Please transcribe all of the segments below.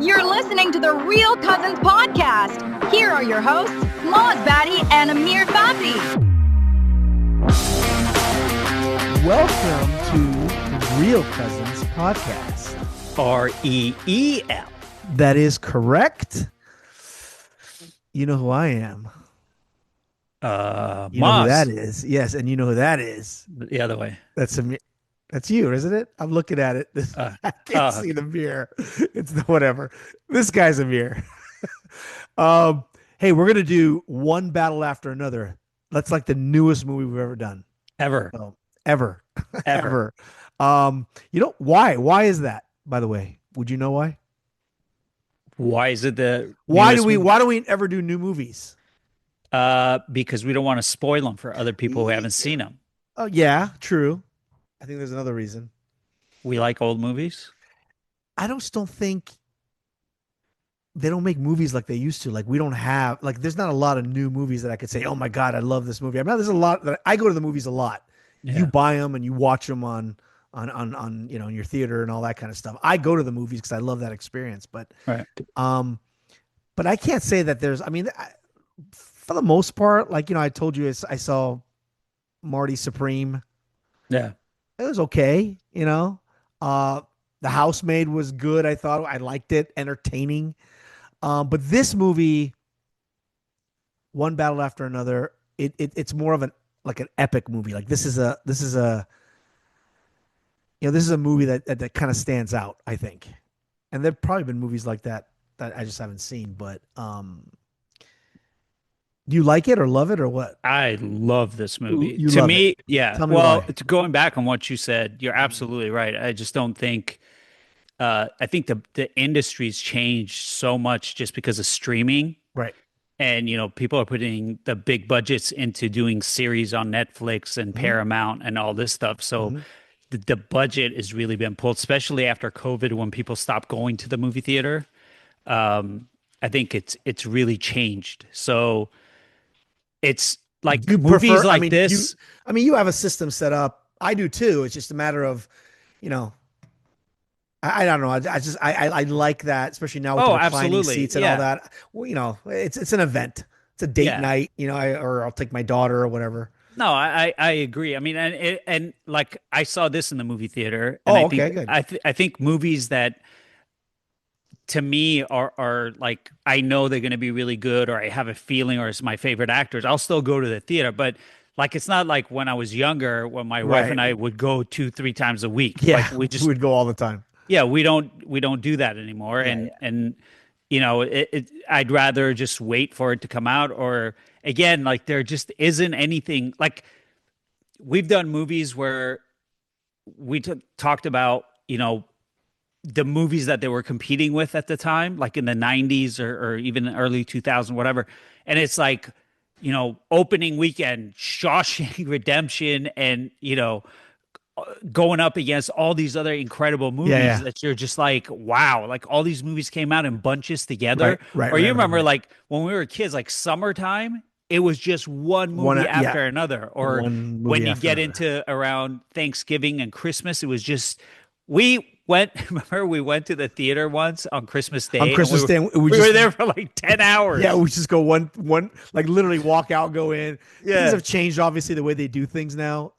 You're listening to the Real Cousins podcast. Here are your hosts, Maz and Amir Fabi. Welcome to the Real Cousins podcast. REEL. That is correct. You know who I am. You know who that is. Yes, and you know who that is. The other way. That's Amir. That's you, isn't it? I'm looking at it. I can't see the mirror. It's whatever. This guy's Amir. Hey, we're gonna do one battle after another. That's like the newest movie we've ever done. Ever. Ever. You know why? Why is that? By the way, would you know why? Why is it the? Why do we ever do new movies? Because we don't want to spoil them for other people who haven't seen them. Oh yeah, true. I think there's another reason. We like old movies. I just don't think they don't make movies like they used to. Like we don't have there's not a lot of new movies that I could say, oh my God, I love this movie. I mean, there's a lot that I go to the movies a lot. Yeah. You buy them and you watch them on you know, in your theater and all that kind of stuff. I go to the movies because I love that experience. But right. But I can't say that there's. I mean, for the most part, like you know, I told you I saw Marty Supreme. Yeah. It was okay, you know. The Housemaid was good. I thought I liked it, entertaining. But this movie, one battle after another, it's more of an epic movie. Like this is a movie that kind of stands out, I think. And there've probably been movies like that I just haven't seen. But do you like it or love it or what? I love this movie. You to love me, it. yeah. Tell me well, why. going back on what you said, you're absolutely right. I just don't think. I think the industry's changed so much just because of streaming, right? And you know, people are putting the big budgets into doing series on Netflix and Paramount and all this stuff. So the budget has really been pulled, especially after COVID, when people stopped going to the movie theater. I think it's really changed. So. It's like movies like this. You have a system set up. I do too. It's just a matter of, you know, I don't know. I like that, especially now with the reclining seats and all that. Well, you know, it's an event. It's a date night, you know, or I'll take my daughter or whatever. No, I agree. I mean, and like I saw this in the movie theater. And good. I think movies that to me are like, I know they're going to be really good, or I have a feeling, or it's my favorite actors, I'll still go to the theater. But like, it's not like when I was younger, when my wife and I would go 2-3 times a week. Yeah. Like we would go all the time. Yeah. We don't do that anymore. And, you know, I'd rather just wait for it to come out, or again, like there just isn't anything like we've done movies where we talked about, you know, the movies that they were competing with at the time, like in the 90s or even early 2000s, whatever. And it's like, you know, opening weekend, Shawshank Redemption, and, you know, going up against all these other incredible movies that you're just like, wow, like all these movies came out in bunches together. Or you remember like when we were kids, like Summertime, it was just one movie after another. Or when you get into around Thanksgiving and Christmas, it was just, remember we went to the theater once on Christmas Day. We were there for like 10 hours. Yeah, we just go one, like literally walk out, go in. Yeah. Things have changed, obviously, the way they do things now.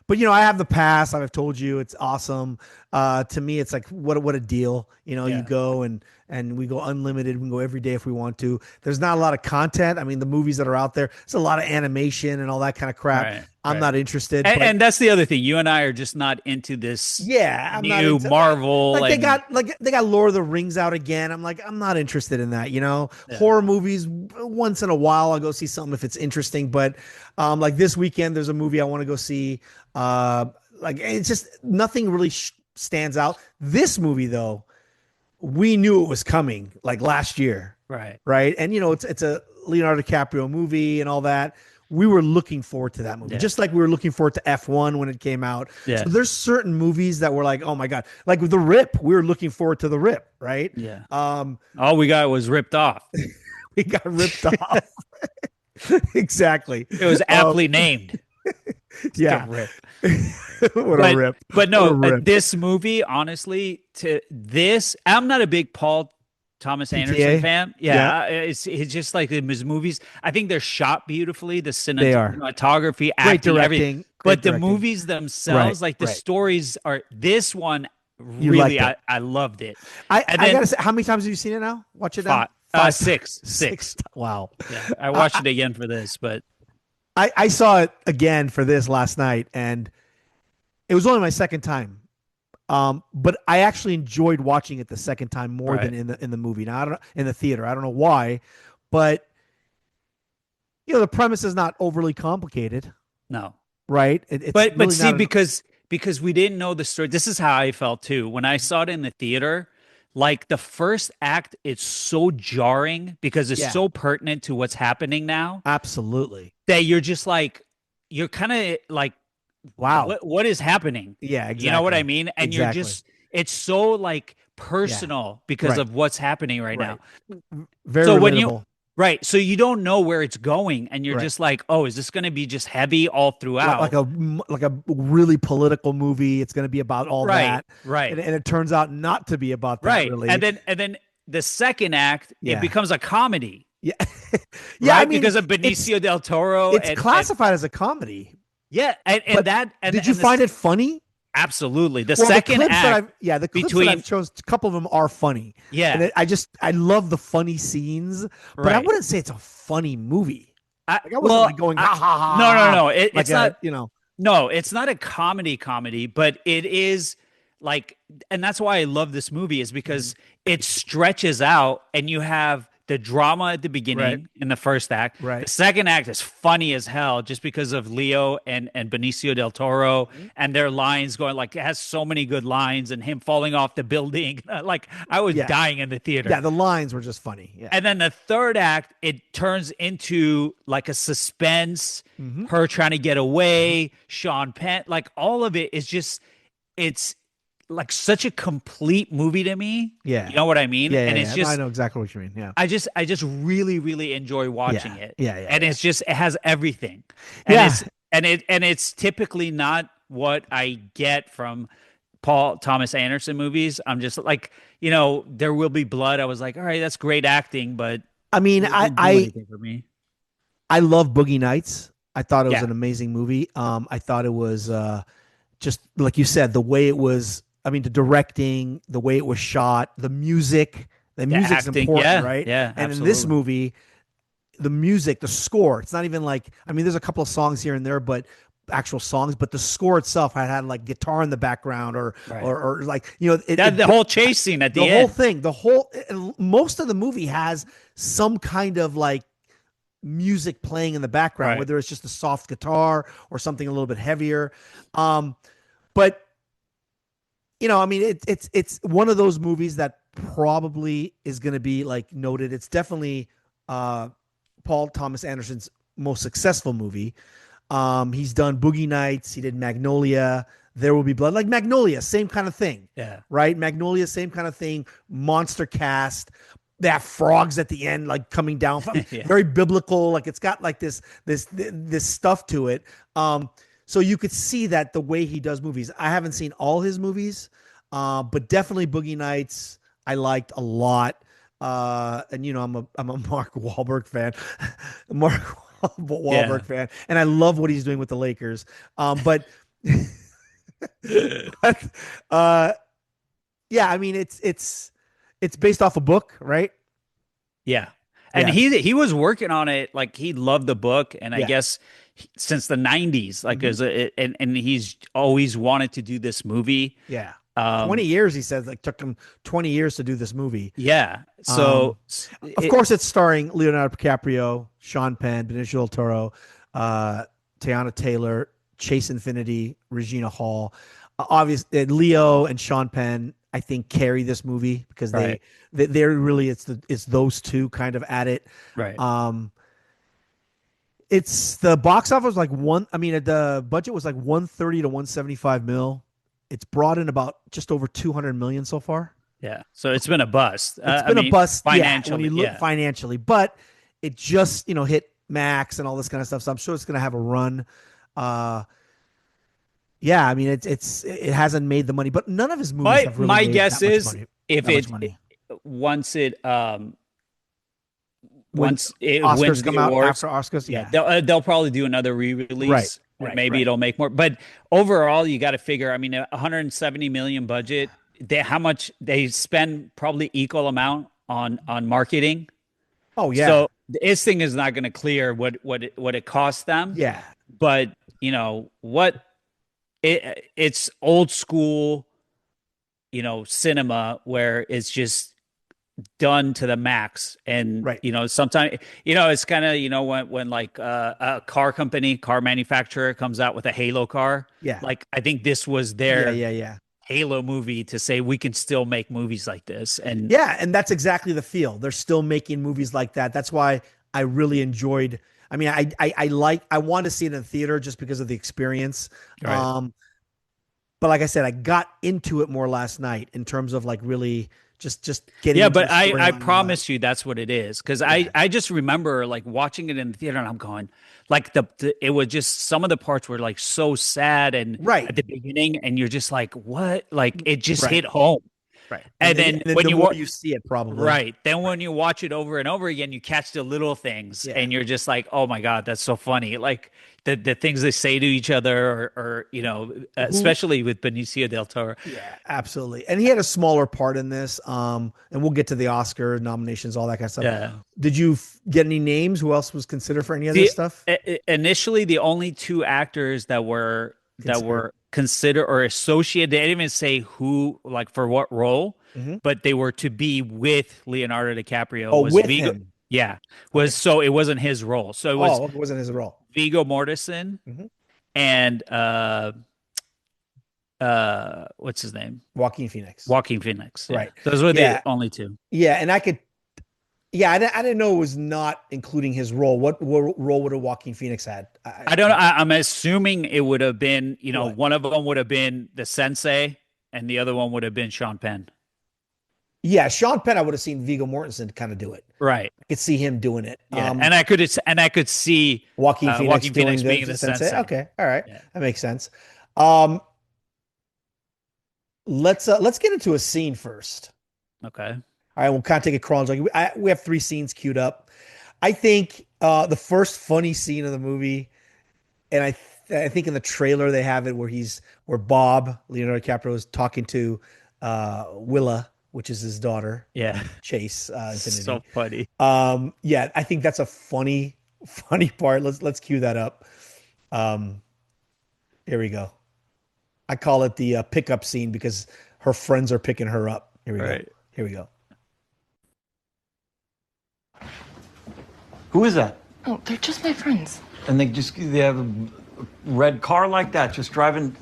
But, you know, I have the pass. I've told you it's awesome. To me, it's like, what a deal. You know, you go and we go unlimited. We can go every day if we want to. There's not a lot of content. I mean, the movies that are out there, it's a lot of animation and all that kind of crap. I'm not interested. And that's the other thing. You and I are just not into this I'm not new into, Marvel. They got Lord of the Rings out again. I'm like, I'm not interested in that, you know? Horror movies, once in a while, I'll go see something if it's interesting. But like this weekend, there's a movie I want to go see. Like it's just nothing really stands out. This movie, though, we knew it was coming like last year. Right. And, you know, it's a Leonardo DiCaprio movie and all that. We were looking forward to that movie, just like we were looking forward to F1 when it came out. So there's certain movies that were like, oh my God, like with The Rip, we were looking forward to The Rip, right? Yeah. All we got was ripped off. We got ripped off. Exactly. It was aptly named. Yeah. Rip. What a rip. But no, this movie, honestly, I'm not a big Paul Thomas PTA? Anderson fan. Yeah. Yeah, it's just like his movies. I think they're shot beautifully. The They are. cinematography, Great acting, everything. directing. But the directing. movies themselves, like the stories are. This one You really, liked it. I loved it. I And then gotta say, how many times have you seen it now? Watch it now. six. Wow. Yeah, I watched it again for this, but I saw it again for this last night, and it was only my second time. But I actually enjoyed watching it the second time more than in the movie. Now I don't know, in the theater. I don't know why, but the premise is not overly complicated. no. Right? It's But really see, not because we didn't know the story. This is how I felt too when I saw it in the theater. Like the first act, it's so jarring because it's so pertinent to what's happening now. Absolutely. That you're just like, you're kind of like, wow, what is happening? Yeah, exactly. You know what I mean? And you're just, it's so like personal because of what's happening right now. Very so relatable. when you so you don't know where it's going, and you're just like, oh, is this going to be just heavy all throughout? Like a really political movie. It's going to be about all that, right? And it turns out not to be about that, right. really. And then the second act, it becomes a comedy. Yeah, yeah. I mean, because of Benicio del Toro. It's classified as a comedy. Yeah, did you find it funny? Absolutely. The second act. The clips that I've chose, a couple of them are funny. Yeah. And I love the funny scenes, but I wouldn't say it's a funny movie. I wasn't like going, ha ha ha. No. It's not, No, it's not a comedy, but it is like, and that's why I love this movie is because it stretches out and you have the drama at the beginning in the first act. Right. The second act is funny as hell just because of Leo and Benicio del Toro and their lines going like, it has so many good lines and him falling off the building. Like I was dying in the theater. Yeah, the lines were just funny. Yeah. And then the third act, it turns into like a suspense, her trying to get away, Sean Penn, like all of it is just, it's like such a complete movie to me. Yeah. You know what I mean? Yeah, and it's just, I know exactly what you mean. Yeah. I just really, really enjoy watching it. Yeah. And it's just, it has everything. And it's typically not what I get from Paul Thomas Anderson movies. I'm just like, There Will Be Blood. I was like, all right, that's great acting, but I mean, for me. I love Boogie Nights. I thought it was an amazing movie. I thought it was just like you said, the way it was. I mean, the directing, the way it was shot, the music's acting, important, right? Yeah, and absolutely. in this movie, the music, the score, it's not even like, I mean, there's a couple of songs here and there, but actual songs, but the score itself had like guitar in the background or like, the whole chase scene at the end. The whole thing, most of the movie has some kind of like music playing in the background, whether it's just a soft guitar or something a little bit heavier. But I mean, it's one of those movies that probably is going to be like noted. It's definitely Paul Thomas Anderson's most successful movie. He's done Boogie Nights. He did Magnolia. There Will Be Blood. Like Magnolia, same kind of thing. Yeah. Right? Magnolia, same kind of thing. Monster cast. They have frogs at the end, like coming down. Very biblical. Like it's got like this stuff to it. So you could see that the way he does movies. I haven't seen all his movies, but definitely Boogie Nights I liked a lot. And I'm a Mark Wahlberg fan. Mark Wahlberg fan, and I love what he's doing with the Lakers. But I mean it's based off a book, right? Yeah. And he was working on it, like he loved the book, and I guess since the 90s, like and he's always wanted to do this movie. Yeah. 20 years, he says, like took him 20 years to do this movie. Yeah. So of course it's starring Leonardo DiCaprio, Sean Penn, Benicio del Toro, Teyana Taylor, Chase Infiniti, Regina Hall. Obviously Leo and Sean Penn, I think, carry this movie because they're really, it's those two kind of at it. Right. It's the box office the budget was like 130 to 175 mil. It's brought in about just over 200 million so far. Yeah. So it's been a bust. It's been a bust financially. When you look financially, but it just, hit Max and all this kind of stuff. So I'm sure it's going to have a run. I mean, it hasn't made the money, but none of his movies have really my made guess that much is money, if that much money. once it wins Oscars come the out awards, after Oscars. Yeah. they'll probably do another re-release. Right. Maybe it'll make more. But overall, you got to figure. I mean, 170 million budget. How much they spend? Probably equal amount on marketing. Oh yeah. So this thing is not going to clear what it cost them. Yeah. But you know what? It's old school, cinema where it's just done to the max. And sometimes it's kind of when like a car manufacturer comes out with a Halo car. Yeah. Like I think this was their yeah. Halo movie to say we can still make movies like this. And and that's exactly the feel. They're still making movies like that. That's why I really enjoyed. I mean, I want to see it in the theater just because of the experience. Right. But like I said, I got into it more last night in terms of like really just getting. Yeah, but I promise you that's what it is. Because I just remember like watching it in the theater and I'm going like it was just some of the parts were like so sad and at the beginning and you're just like, what? Like it just hit home. Right. And then when you see it probably. Right. Then when you watch it over and over again, you catch the little things and you're just like, oh my God, that's so funny. Like the things they say to each other or especially with Benicio del Toro. Yeah, absolutely. And he had a smaller part in this. And we'll get to the Oscar nominations, all that kind of stuff. Yeah. Did you get any names? Who else was considered for any of this stuff? Initially, the only two actors that were considered or associated, they didn't even say who, like for what role, but they were to be with Leonardo DiCaprio. Oh, was with him. Yeah. So it wasn't his role. So it wasn't his role. Viggo Mortensen and what's his name? Joaquin Phoenix. Yeah. Right. Those were the only two. Yeah, and I didn't know it was not including his role. What role would have Joaquin Phoenix had? I don't know. I'm assuming it would have been, one of them would have been the sensei and the other one would have been Sean Penn. Yeah, Sean Penn, I would have seen Viggo Mortensen kind of do it. Right. I could see him doing it. Yeah. And I could see Joaquin Phoenix being the sensei. Okay. All right. Yeah. That makes sense. Let's get into a scene first. Okay. All right, we'll kind of take it chronologically. We have 3 scenes queued up. I think the first funny scene of the movie, and I think in the trailer they have it where Bob, Leonardo DiCaprio, is talking to Willa, which is his daughter. Yeah. Chase. Infiniti. So funny. Yeah, I think that's a funny part. Let's cue that up. Here we go. I call it the pickup scene because her friends are picking her up. Here we go. Here we go. Who is that? Oh, they're just my friends. And they have a red car like that, just driving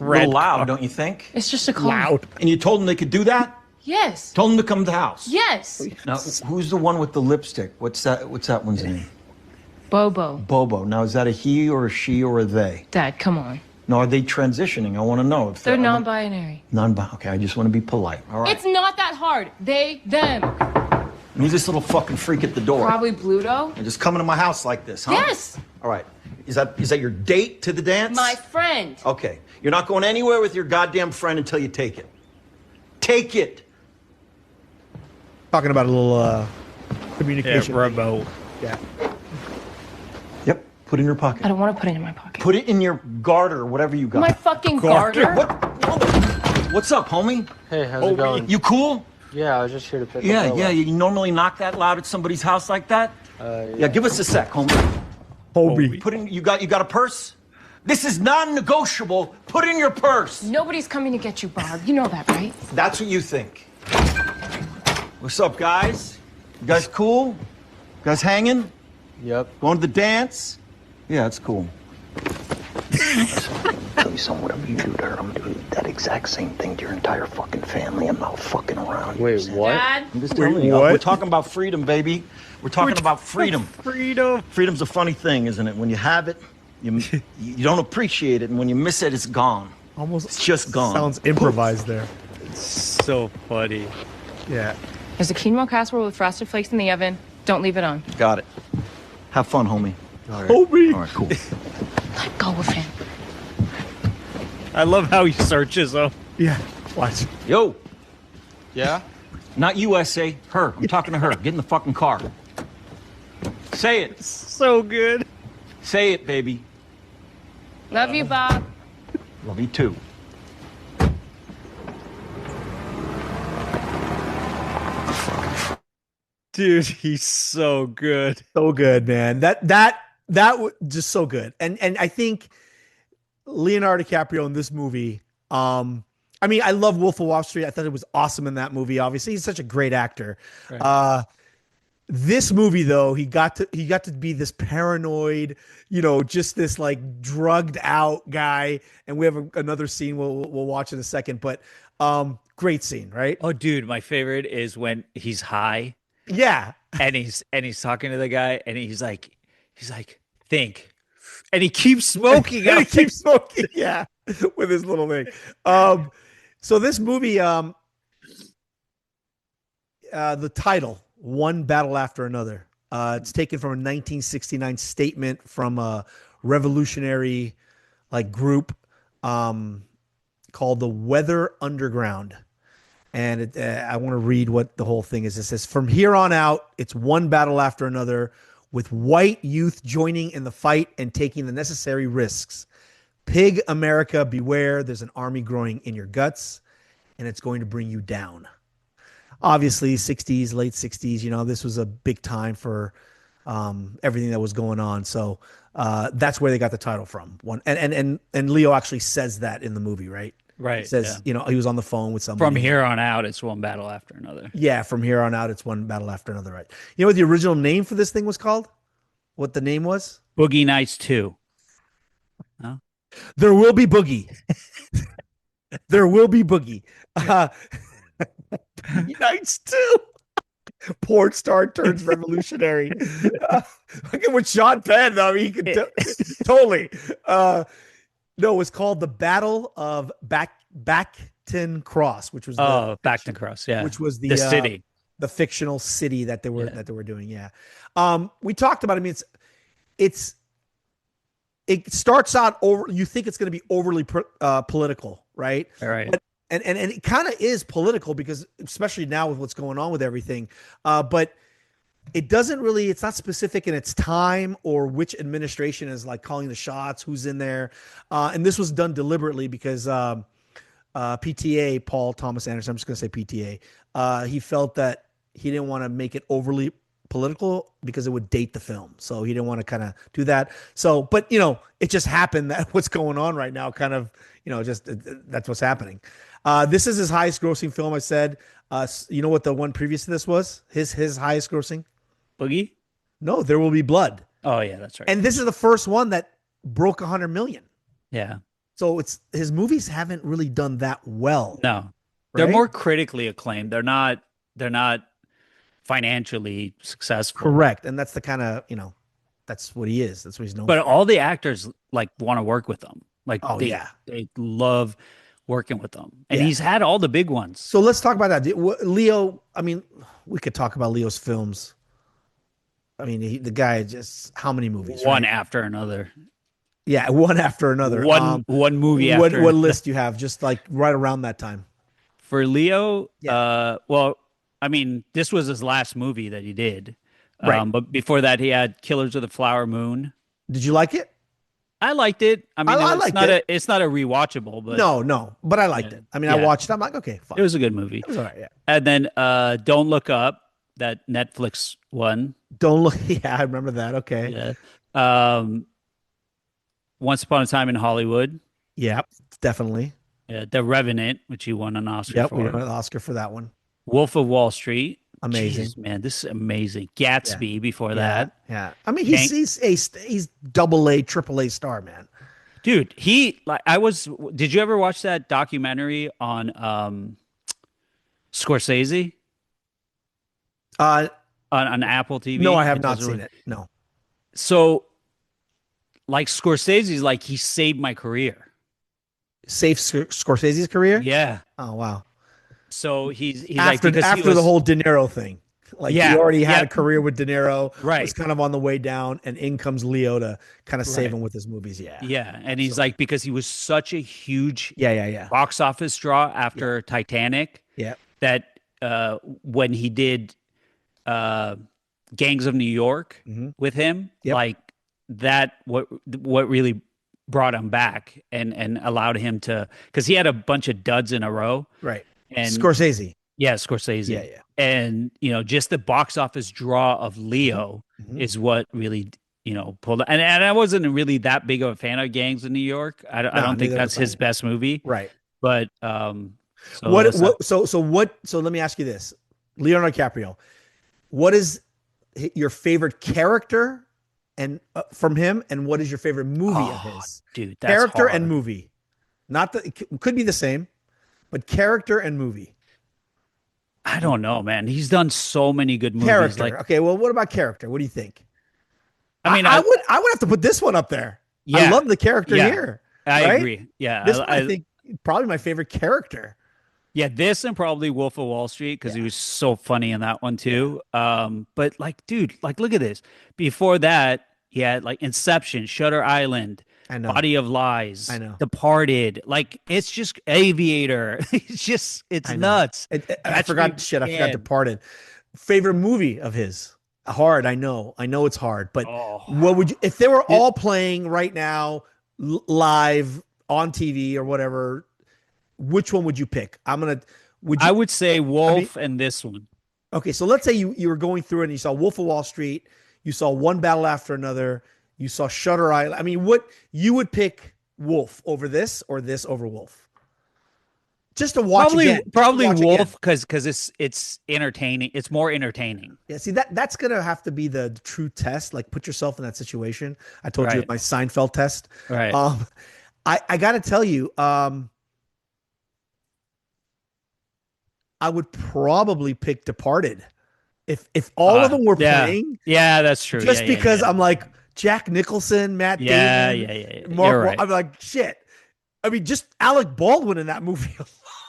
a little loud, don't you think? It's just a car. Loud. And you told them they could do that? Yes. Told them to come to the house? Yes. Now, who's the one with the lipstick? What's that one's name? Bobo. Bobo. Now, is that a he or a she or a they? Dad, come on. Now, are they transitioning? I want to know. If they're non-binary. Okay, I just want to be polite. All right. It's not that hard. They, them. And who's this little fucking freak at the door? Probably Bluto. And just coming to my house like this, huh? Yes. All right. Is that your date to the dance? My friend. Okay. You're not going anywhere with your goddamn friend until you take it. Take it. Talking about a little communication. Yeah, remote. Yeah. Yep. Put it in your pocket. I don't want to put it in my pocket. Put it in your garter, whatever you got. My fucking garter? What's up, homie? Hey, how's it going? You cool? Yeah, I was just here to pick up. Yeah. You normally knock that loud at somebody's house like that? Yeah, give us a sec, homie. Hobie. You got a purse? This is non-negotiable. Put it in your purse. Nobody's coming to get you, Bob. You know that, right? That's what you think. What's up, guys? You guys cool? You guys hanging? Yep. Going to the dance? Yeah, it's cool. Tell you something, whatever you do to her, I'm gonna do that exact same thing to your entire fucking family. I'm not fucking around. Wait, what? Dad? I'm just telling you. What? We're talking about freedom, baby. We're talking about freedom. Freedom. Freedom's a funny thing, isn't it? When you have it, you don't appreciate it, and when you miss it, it's gone. It's just gone. Sounds improvised there. So funny. Yeah. There's a quinoa casserole with frosted flakes in the oven. Don't leave it on. Got it. Have fun, homie. All right. Hobie. All right, cool. Let go of him. I love how he searches them. Yeah. Watch. Yo. Yeah? Not USA, her. I'm talking to her. Get in the fucking car. Say it. So good. Say it, baby. Love you, Bob. Love you too. Dude, he's so good. So good, man. Just so good. And I think Leonardo DiCaprio in this movie, I mean, I love Wolf of Wall Street. I thought it was awesome in that movie. Obviously, he's such a great actor. Right. This movie, though, he got to be this paranoid, just this like drugged out guy. And we have another scene we'll watch in a second. But great scene, right? Oh, dude, my favorite is when he's high. Yeah, and he's talking to the guy, and he's like, think, and he keeps smoking. And he keeps smoking. Yeah, with his little thing. So this movie, the title, One Battle After Another. It's taken from a 1969 statement from a revolutionary group called the Weather Underground. And I want to read what the whole thing is. It says, from here on out, it's one battle after another, with white youth joining in the fight and taking the necessary risks. Pig America, beware. There's an army growing in your guts, and it's going to bring you down. Obviously, 60s, late 60s, this was a big time for everything that was going on. So that's where they got the title from. And Leo actually says that in the movie, right? Right. It says, he was on the phone with somebody. From here on out, it's one battle after another. Yeah, from here on out, it's one battle after another, right? You know what the original name for this thing was called? What the name was? Boogie Nights 2. No? There will be Boogie. There will be Boogie. Boogie Nights 2. Porn star turns revolutionary. Look at with Sean Penn, though. He could totally. No, it was called the Battle of Backton Cross, which was Backton Cross, yeah, which was the city, the fictional city that they were doing. Yeah, we talked about. I mean, it starts out over. You think it's going to be overly political, right? All right. But, and it kind of is political because, especially now with what's going on with everything, but. It doesn't really, it's not specific in its time or which administration is calling the shots, who's in there. And this was done deliberately because PTA, Paul Thomas Anderson, I'm just going to say PTA, he felt that he didn't want to make it overly political because it would date the film. So he didn't want to kind of do that. So, but, it just happened that what's going on right now kind of, that's what's happening. This is his highest grossing film, I said. You know what the one previous to this was? His highest grossing? Boogie? No, There Will Be Blood. Oh yeah, that's right. And this is the first one that broke 100 million. Yeah. So his movies haven't really done that well. No. Right? They're more critically acclaimed. They're not financially successful. Correct. And that's the kind of, that's what he is. That's what he's known But for. all the actors want to work with them. They love working with them. And he's had all the big ones. So let's talk about that. Leo, I mean, we could talk about Leo's films. I mean, the guy just, how many movies? One after another. Yeah, one after another. One movie after What list you have? Just right around that time. For Leo, well, I mean, this was his last movie that he did. Right. But before that, he had Killers of the Flower Moon. Did you like it? I liked it. I mean, it's not a rewatchable, but no, but I liked it. I mean, I watched it. I'm like, okay, fine. It was a good movie. It was all right, yeah. And then Don't Look Up, that Netflix one. Don't Look. Yeah, I remember that. Okay. Yeah. Once Upon a Time in Hollywood. Yeah, definitely. Yeah, The Revenant, which he won an Oscar for. We won an Oscar for that one. Wolf of Wall Street. Amazing. Jeez, man, this is amazing. Gatsby before that. Yeah. I mean, he's double A, triple A star, man. Dude, did you ever watch that documentary on Scorsese? On Apple TV? No, I have not seen it. No. So, Scorsese's he saved my career. Saved Scorsese's career? Yeah. Oh, wow. So he's after the whole De Niro thing. He already had a career with De Niro. Right. Was kind of on the way down, and in comes Leo to kind of save him with his movies. Yeah. Yeah. And he's because he was such a huge box office draw after Titanic. Yeah. That when he did Gangs of New York with him, like that what really brought him back and allowed him to, because he had a bunch of duds in a row. Right. And Scorsese. Yeah, Scorsese. Yeah. And, just the box office draw of Leo is what really, pulled. And I wasn't really that big of a fan of Gangs of New York. I don't think that's his best movie. Right. But so let me ask you this. Leonardo DiCaprio, what is your favorite character and from him, and what is your favorite movie of his? Dude, that's character hard. and movie. It could be the same, but character and movie. I don't know, man. He's done so many good movies. Character. Okay, well, what about character? What do you think? I mean, I would have to put this one up there. Yeah. I love the character here. I agree. Yeah. This one, I think probably my favorite character. Yeah, this and probably Wolf of Wall Street, because he was so funny in that one too. But dude, look at this. Before that, he had Inception, Shutter Island, I know. Body of Lies, I know. Departed. It's just Aviator. It's nuts. I forgot Departed. Favorite movie of his? Hard. I know it's hard, but what would you, if they were all playing right now, live on TV or whatever? Which one would you pick? I would say Wolf and this one. Okay, so let's say you were going through it and you saw Wolf of Wall Street, you saw One Battle After Another, you saw Shutter Island. I mean, what you would pick Wolf over this or this over Wolf? Just to watch probably Wolf because it's entertaining. It's more entertaining. Yeah, see that's gonna have to be the true test. Like, put yourself in that situation. I told you my Seinfeld test. Right. I got to tell you, I would probably pick Departed if all of them were playing. Yeah, that's true. Just because I'm like Jack Nicholson, Matt Damon, Mark. Right. I'm like, shit. I mean, just Alec Baldwin in that movie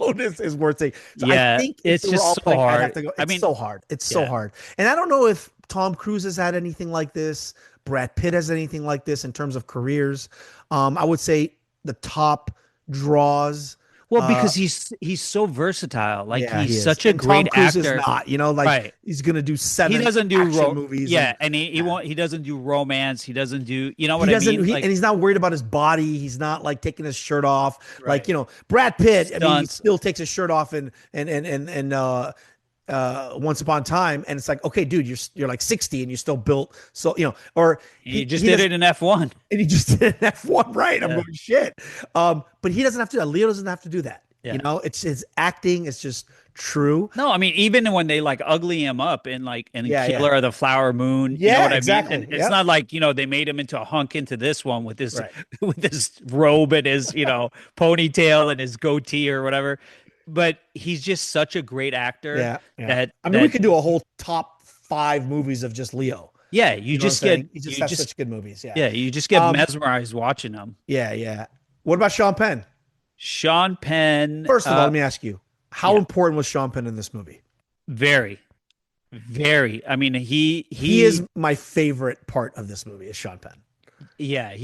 alone is worth it. So I think it's just so hard. I'd have to go. It's so hard. It's so hard. And I don't know if Tom Cruise has had anything like this. Brad Pitt has anything like this in terms of careers. I would say the top draws. Well, because he's so versatile. He's such a great Tom Cruise actor. Is not, he's gonna do 7 he doesn't do action movies. Yeah, and he won't. He doesn't do romance. He doesn't do. You know what I mean? And he's not worried about his body. He's not taking his shirt off. Right. Brad Pitt. I mean, he still takes his shirt off and Once Upon a Time, and it's like, okay, dude, you're like 60 and you're still built. So or he just did it in F1, and he just did it in F1, right? I'm going shit. But he doesn't have to do that. Leo doesn't have to do that. Yeah. It's his acting. It's just true. No, I mean, even when they ugly him up in Killer of the Flower Moon, you know what exactly. I mean? And it's not like, they made him into a hunk into this one with this with this robe and his, ponytail and his goatee or whatever. But he's just such a great actor. Yeah. We could do a whole top 5 movies of just Leo. Yeah, you just has such good movies. Yeah. Yeah, you just get mesmerized watching them. Yeah. What about Sean Penn? Sean Penn. First of all, let me ask you, how important was Sean Penn in this movie? Very, very. I mean, he is my favorite part of this movie is Sean Penn. Yeah,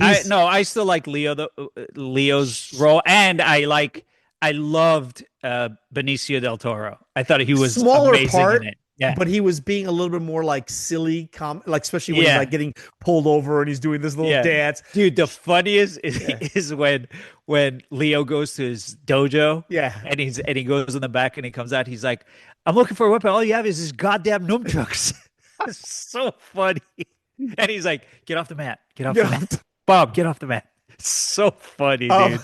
I still like Leo's role, and I loved Benicio del Toro. I thought he was smaller amazing part, in it. Yeah, but he was being a little bit more silly, especially when he's getting pulled over and he's doing this little dance. Dude, the funniest is when Leo goes to his dojo. Yeah, and he goes in the back and he comes out. He's like, "I'm looking for a weapon. All you have is this goddamn nunchucks." It's so funny. And he's like, "Get off the mat. Get off the mat. Bob, get off the mat." So funny, dude.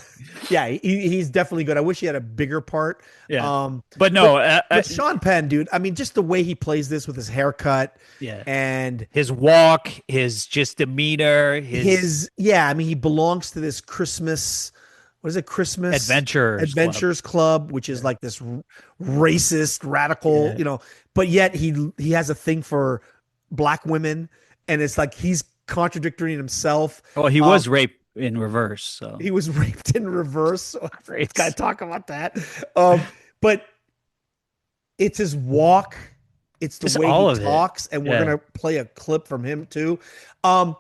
Yeah, he's definitely good. I wish he had a bigger part. Yeah, but no, but Sean Penn, dude. I mean, just the way he plays this with his haircut, and his walk, his just demeanor, his I mean, he belongs to this Christmas. What is it? Christmas Adventures Club, which is like this racist, radical, But yet he has a thing for black women, and it's like he's contradicting himself. Well, he was raped in reverse. So he was raped in reverse. So it's got to talk about that. But it's his walk. It's the way he talks. And we're going to play a clip from him too. But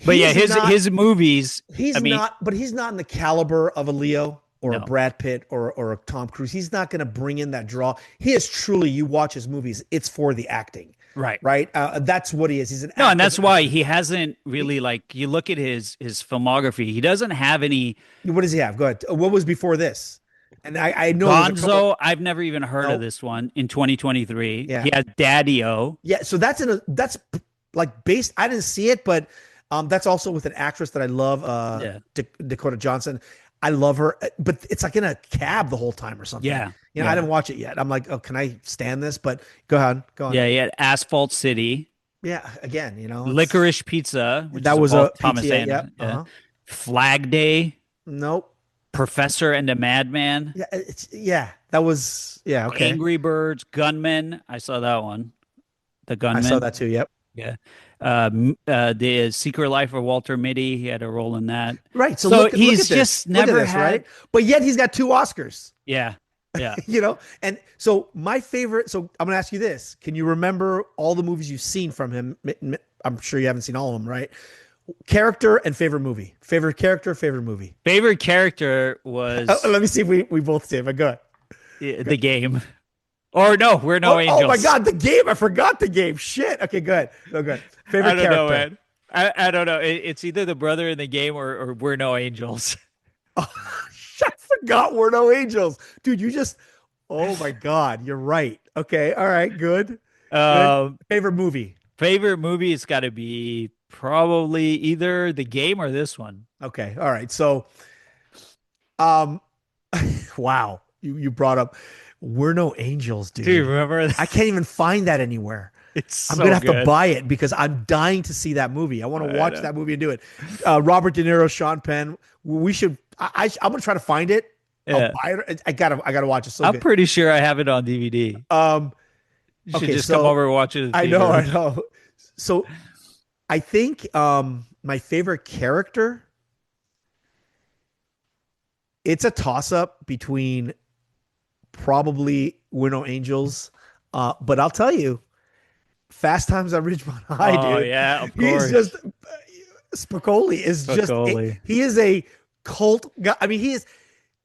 his movies, he's not in the caliber of a Leo. or a Brad Pitt or a Tom Cruise. He's not going to bring in that draw. He is truly, you watch his movies, it's for the acting. Right. That's what he is. He's an and that's why he hasn't really, like, you look at his filmography, he doesn't have any. What does he have? Go ahead. What was before this? And I know Gonzo, I've never even heard of this one in 2023. Yeah. He had Daddy-O. Yeah, so that's like based, I didn't see it, but that's also with an actress that I love, Dakota Johnson. I love her, but it's like in a cab the whole time or something. Yeah. I didn't watch it yet. I'm like, oh, can I stand this? But go on. Yeah, he had Asphalt City. Yeah, again, Licorice Pizza. That was a Thomas PTA, Anderson. yeah. Uh-huh. Flag Day. Nope. Professor and the Madman. Yeah, that was okay. Angry Birds, Gunmen. I saw that one. The Gunmen. I saw that too. Yep. Yeah. The Secret Life of Walter Mitty. He had a role in that. Right. So he's just never had. Right? But yet he's got 2 Oscars. Yeah. Yeah. And so my favorite. So I'm gonna ask you this: can you remember all the movies you've seen from him? I'm sure you haven't seen all of them, right? Character and favorite movie. Favorite character, favorite movie. Favorite character was. Let me see if we both say it. But go ahead. The Game. Or no, We're No Angels. Oh my God, The Game! I forgot The Game. Shit. Okay, go ahead. No, go ahead. Favorite I don't character. know, man. I don't know. It's either the brother in The Game or We're No Angels. Oh, I forgot We're No Angels, dude. You just. Oh my God, you're right. Okay, all right, good. Favorite movie. Favorite movie has got to be probably either The Game or this one. Okay, all right. So, wow, you brought up We're No Angels, dude. Do you remember that? I can't even find that anywhere. I'm gonna have to buy it because I'm dying to see that movie. I want to watch that movie and do it. Robert De Niro, Sean Penn. We should. I'm gonna try to find it. Yeah. I'll buy it. I gotta watch it. So I'm pretty sure I have it on DVD. You should just come over and watch it. I know. So, I think my favorite character. It's a toss-up between probably We're No Angels, but I'll tell you, Fast Times at Ridgemont High, dude. Oh yeah, of course. He's just Spicoli is just he is a cult guy. I mean, he is.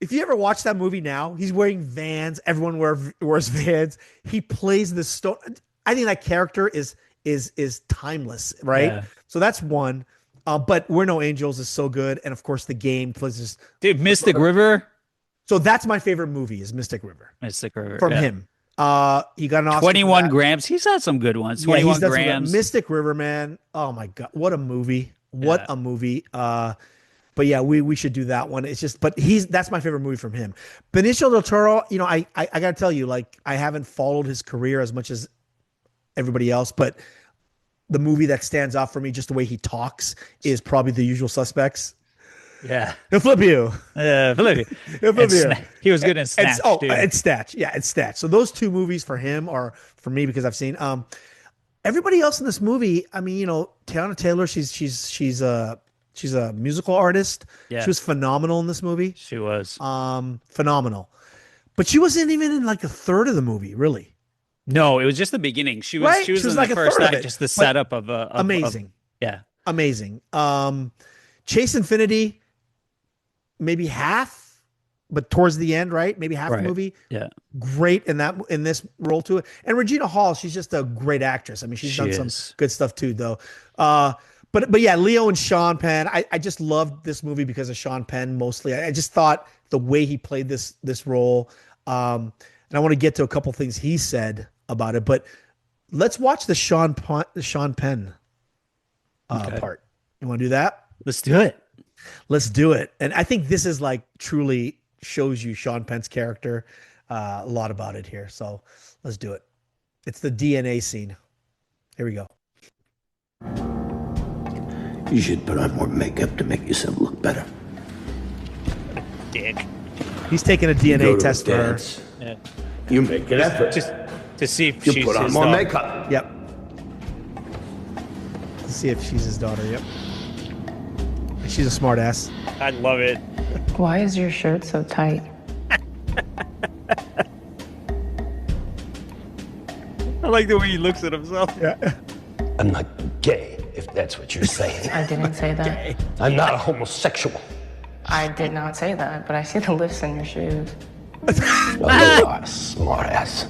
If you ever watch that movie now, he's wearing Vans. Everyone wears Vans. He plays the stone. I think that character is timeless, right? Yeah. So that's one. But We're No Angels is so good, and of course The Game plays this. Dude, Mystic River. So that's my favorite movie is Mystic River. Mystic River from him. He got an Oscar. 21 Grams. He's had some good ones. 21 Grams. Mystic River, man. Oh my God, what a movie! What a movie. But yeah, we should do that one. It's just, but that's my favorite movie from him. Benicio del Toro, I gotta tell you, like, I haven't followed his career as much as everybody else, but the movie that stands out for me, just the way he talks, is probably The Usual Suspects. Yeah. He'll flip you. Yeah, flip you. He'll flip you. He was good in Snatch. And Snatch. Yeah, it's Snatch. So those 2 movies for him are for me because I've seen everybody else in this movie. I mean, Teyana Taylor, she's a musical artist. Yeah. She was phenomenal in this movie. She was. Phenomenal. But she wasn't even in like a third of the movie, really. No, it was just the beginning. She was in like the first act, just the setup of amazing. Amazing. Chase Infinity, maybe half, but towards the end, right? Maybe half the movie. Yeah. Great in this role too. And Regina Hall, she's just a great actress. I mean, she's done some good stuff too, though. But yeah, Leo and Sean Penn. I just loved this movie because of Sean Penn mostly. I just thought the way he played this role. And I want to get to a couple things he said about it. But let's watch the Sean Penn part. You want to do that? Let's do it. Let's do it. And I think this is like truly shows you Sean Penn's character. A lot about it here. So let's do it. It's the DNA scene. Here we go. You should put on more makeup to make yourself look better. Dick. He's taking a DNA test for her. Yeah. You make an effort. Just to see if you she's put on his more daughter. makeup. Yep. To see if she's his daughter. Yep. She's a smart ass. I love it. Why is your shirt so tight? I like the way he looks at himself. Yeah. I'm not gay, if that's what you're saying. I didn't say that. I'm not a homosexual. I did not say that, but I see the lifts in your shoes. Oh, you are a smart ass.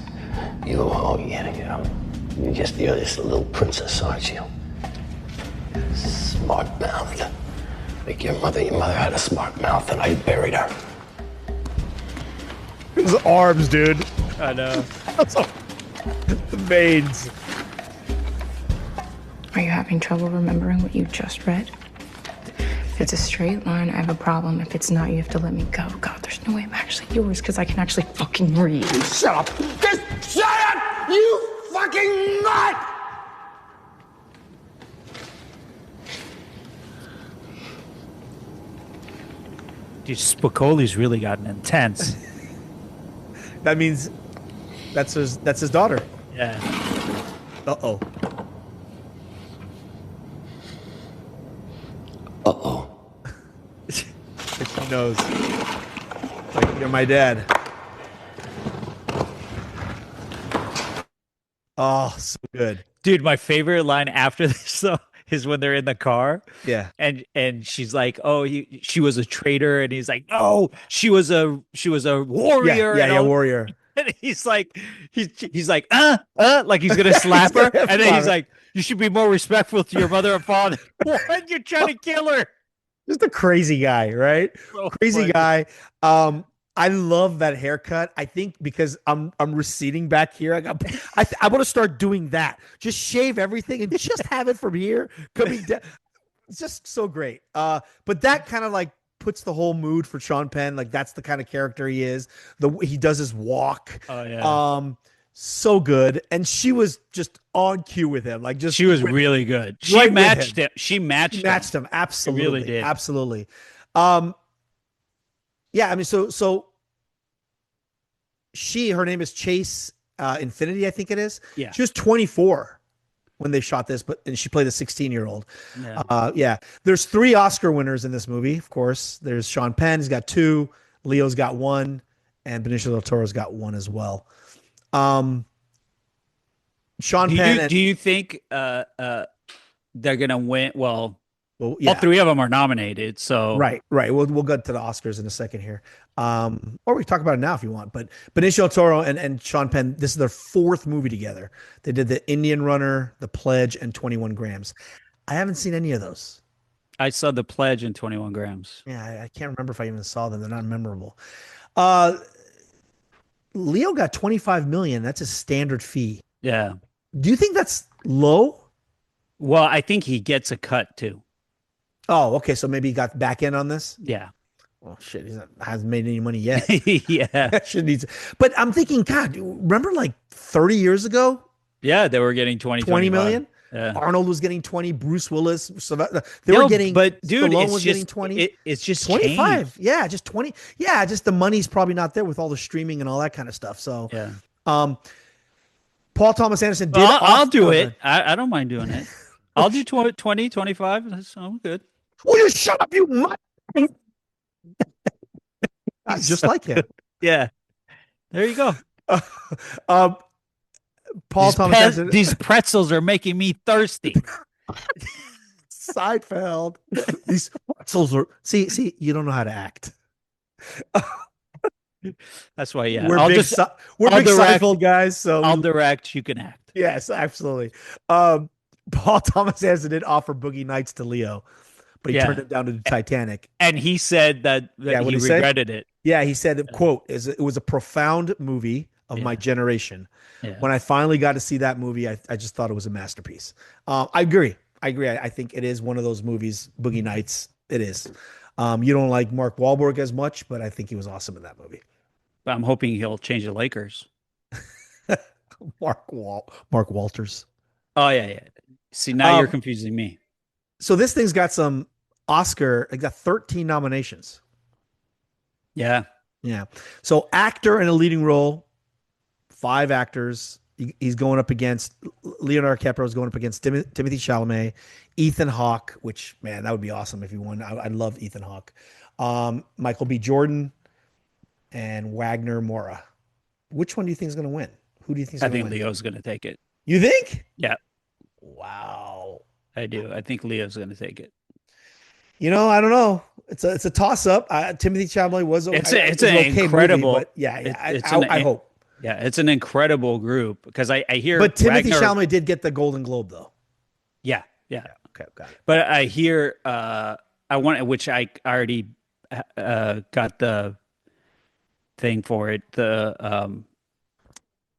Yeah. You're this little princess, aren't you? Smart mouth. Like your mother had a smart mouth and I buried her. His arms, dude. I know. The veins. Are you having trouble remembering what you just read? If it's a straight line, I have a problem. If it's not, you have to let me go. God, there's no way I'm actually yours because I can actually fucking read. Shut up! Just shut up! You fucking nut! Dude, Spicoli's really gotten intense. That means that's his daughter. Yeah. Uh-oh. Uh-oh. She knows. Like, you're my dad. Oh, so good. Dude, my favorite line after this though is when they're in the car. Yeah. And she's like, "Oh, she was a traitor," and he's like, "No, she was a warrior." Yeah, warrior. And he's like, he's like, like he's gonna slap her, and then he's like, "You should be more respectful to your mother and father." What? You're trying to kill her? Just a crazy guy, right? So Crazy funny. guy. I love that haircut. I think because I'm receding back here, I want to start doing that. Just shave everything and just have it from here coming down. It's just so great. But that kind of like puts the whole mood for Sean Penn. Like that's the kind of character he is. He does his walk. Oh yeah. So good. And she was just on cue with him. Like She was really good. She right with matched him. him. She matched him. Absolutely. She really did. Absolutely. Yeah, I mean, so her name is Chase Infiniti, I think it is. Yeah. She was 24 when they shot this, and she played a 16-year-old. Yeah. Yeah. There's 3 Oscar winners in this movie, of course. There's Sean Penn, he's got 2, Leo's got 1, and Benicio del Toro's got 1 as well. Sean Penn. Do you think they're gonna win? Well, yeah. all 3 of them are nominated. So right. We'll get to the Oscars in a second here, or we can talk about it now if you want. But Benicio del Toro and Sean Penn, this is their 4th movie together. They did The Indian Runner, The Pledge, and 21 Grams. I haven't seen any of those. I saw The Pledge and 21 Grams. Yeah, I can't remember if I even saw them. They're not memorable. Leo got 25 million. That's a standard fee. Yeah. Do you think that's low? Well, I think he gets a cut too. Oh, okay. So maybe he got back in on this. Yeah. Well, shit, hasn't made any money yet. Yeah. Should need. But I'm thinking, God, remember like 30 years ago? Yeah, they were getting 20 million. Yeah. Arnold was getting 20. Bruce Willis. They were getting. But dude, Stallone it's was just getting 20. It's just 25. changed. Yeah, just 20. Yeah, just the money's probably not there with all the streaming and all that kind of stuff. So yeah. Paul Thomas Anderson did. Well, I'll do it. I don't mind doing it. I'll do 20, 25. That's good. Will you shut up, you mutt? Just like him. Yeah. There you go. Paul Thomas Anderson. These pretzels are making me thirsty. Seinfeld. These pretzels are. See, you don't know how to act. That's why, yeah. We're big Seinfeld guys, so I'll direct. You can act. Yes, absolutely. Paul Thomas Anderson did offer Boogie Nights to Leo, but he turned it down to the Titanic. And he said that he regretted it. Yeah, he said, quote, it was a profound movie of my generation. Yeah. When I finally got to see that movie, I just thought it was a masterpiece. I agree. I think it is one of those movies, Boogie Nights. It is. You don't like Mark Wahlberg as much, but I think he was awesome in that movie. But I'm hoping he'll change the Lakers. Mark Walters. Oh, yeah. See, now you're confusing me. So this thing's got some Oscar. It got 13 nominations. Yeah. Yeah. So actor in a leading role, 5 actors. He's going up against Leonardo DiCaprio is going up against Timothy Chalamet, Ethan Hawke, which, man, that would be awesome if he won. I love Ethan Hawke. Michael B. Jordan and Wagner Moura. Which one do you think is going to win? Who do you think is going to win? I think Leo's going to take it. You think? Yeah. Wow. I do. I think Leo's going to take it. I don't know. It's a toss up. Timothy Chalamet was It's an an okay incredible. movie, but yeah, I hope. Yeah, it's an incredible group because I hear. But Timothy Wagner, Chalamet did get the Golden Globe though. Yeah. Okay, got it. But I hear which I already got the thing for it.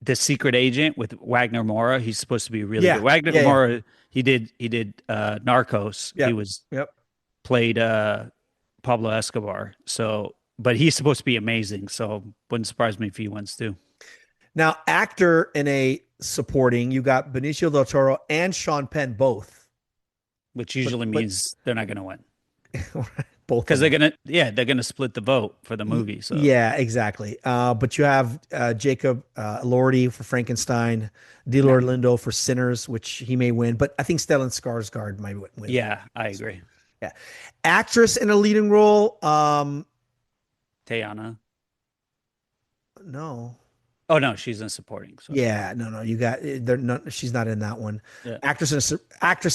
The Secret Agent with Wagner Moura. He's supposed to be really good. Wagner Moura. He did Narcos. Yep. He was Yep. played Pablo Escobar. So, but he's supposed to be amazing. So wouldn't surprise me if he wins too. Now, actor in a supporting, you got Benicio del Toro and Sean Penn both. Which usually means they're not going to win. Both, because they're gonna split the vote for the movie. So yeah, exactly. But you have Jacob Elordi for Frankenstein, Delor Lindo for Sinners, which he may win, but I think Stellan Skarsgård might win. Yeah, I agree. Yeah, actress in a leading role. Teyana. No. Oh no, she's in supporting. So. Yeah, no. You got she's not in that one. Yeah. Actress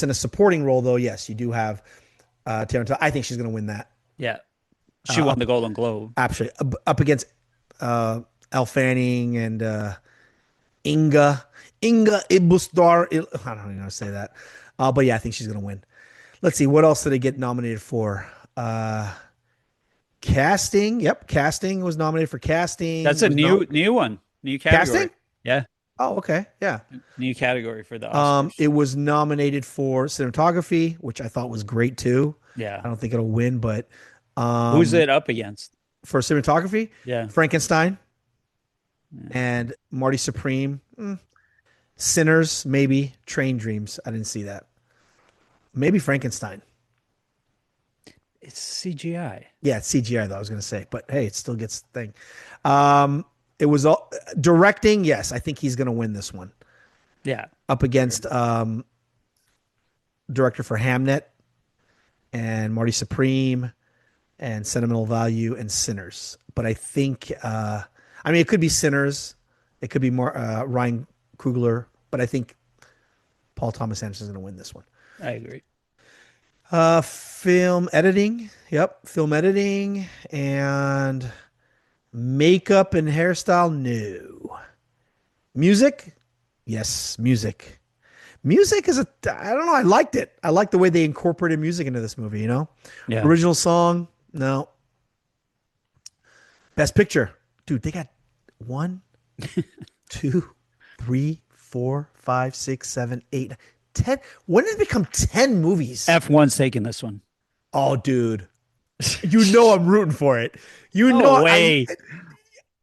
in a supporting role, though. Yes, you do have. Teyana Taylor. I think she's going to win that. Yeah, she won the Golden Globe. Absolutely, up against Elle Fanning and Inga Ibusdar. I don't even know how to say that, but yeah, I think she's going to win. Let's see, what else did they get nominated for? Casting. Yep, casting was nominated for casting. That's a new one, new category. Casting. Yeah. Oh, okay. Yeah. New category for the Oscars. It was nominated for cinematography, which I thought was great too. Yeah. I don't think it'll win, but who's it up against? For cinematography? Yeah. Frankenstein and Marty Supreme. Sinners, maybe. Train Dreams. I didn't see that. Maybe Frankenstein. It's CGI. Yeah, it's CGI though, I was going to say. But hey, it still gets the thing. It was all directing. Yes, I think he's going to win this one. Yeah. Up against director for Hamnet and Marty Supreme and Sentimental Value and Sinners. But I think, it could be Sinners. It could be more Ryan Coogler. But I think Paul Thomas Anderson is going to win this one. I agree. Film editing. Yep. Film editing and makeup and hairstyle. No. Music. Yes. Music is I don't know. I liked it. I liked the way they incorporated music into this movie, Yeah. Original song. No. Best picture. Dude, they got 1, 2, 3, 4, 5, 6, 7, 8, 10. When did it become 10 movies? F1's taking this one. Oh, dude. I'm rooting for it. No way.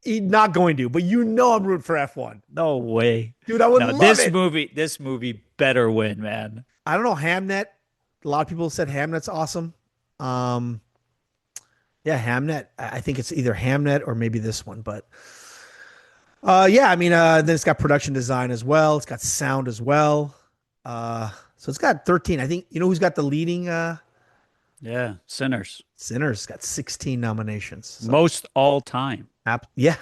He's not going to, but I'm rooting for F1. No way. Dude, I would love it. This movie better win, man. I don't know, Hamnet. A lot of people said Hamnet's awesome. Yeah, Hamnet. I think it's either Hamnet or maybe this one, but then it's got production design as well. It's got sound as well. So it's got 13. I think who's got the leading Sinners. Sinners got 16 nominations. So. Most all time. Yeah.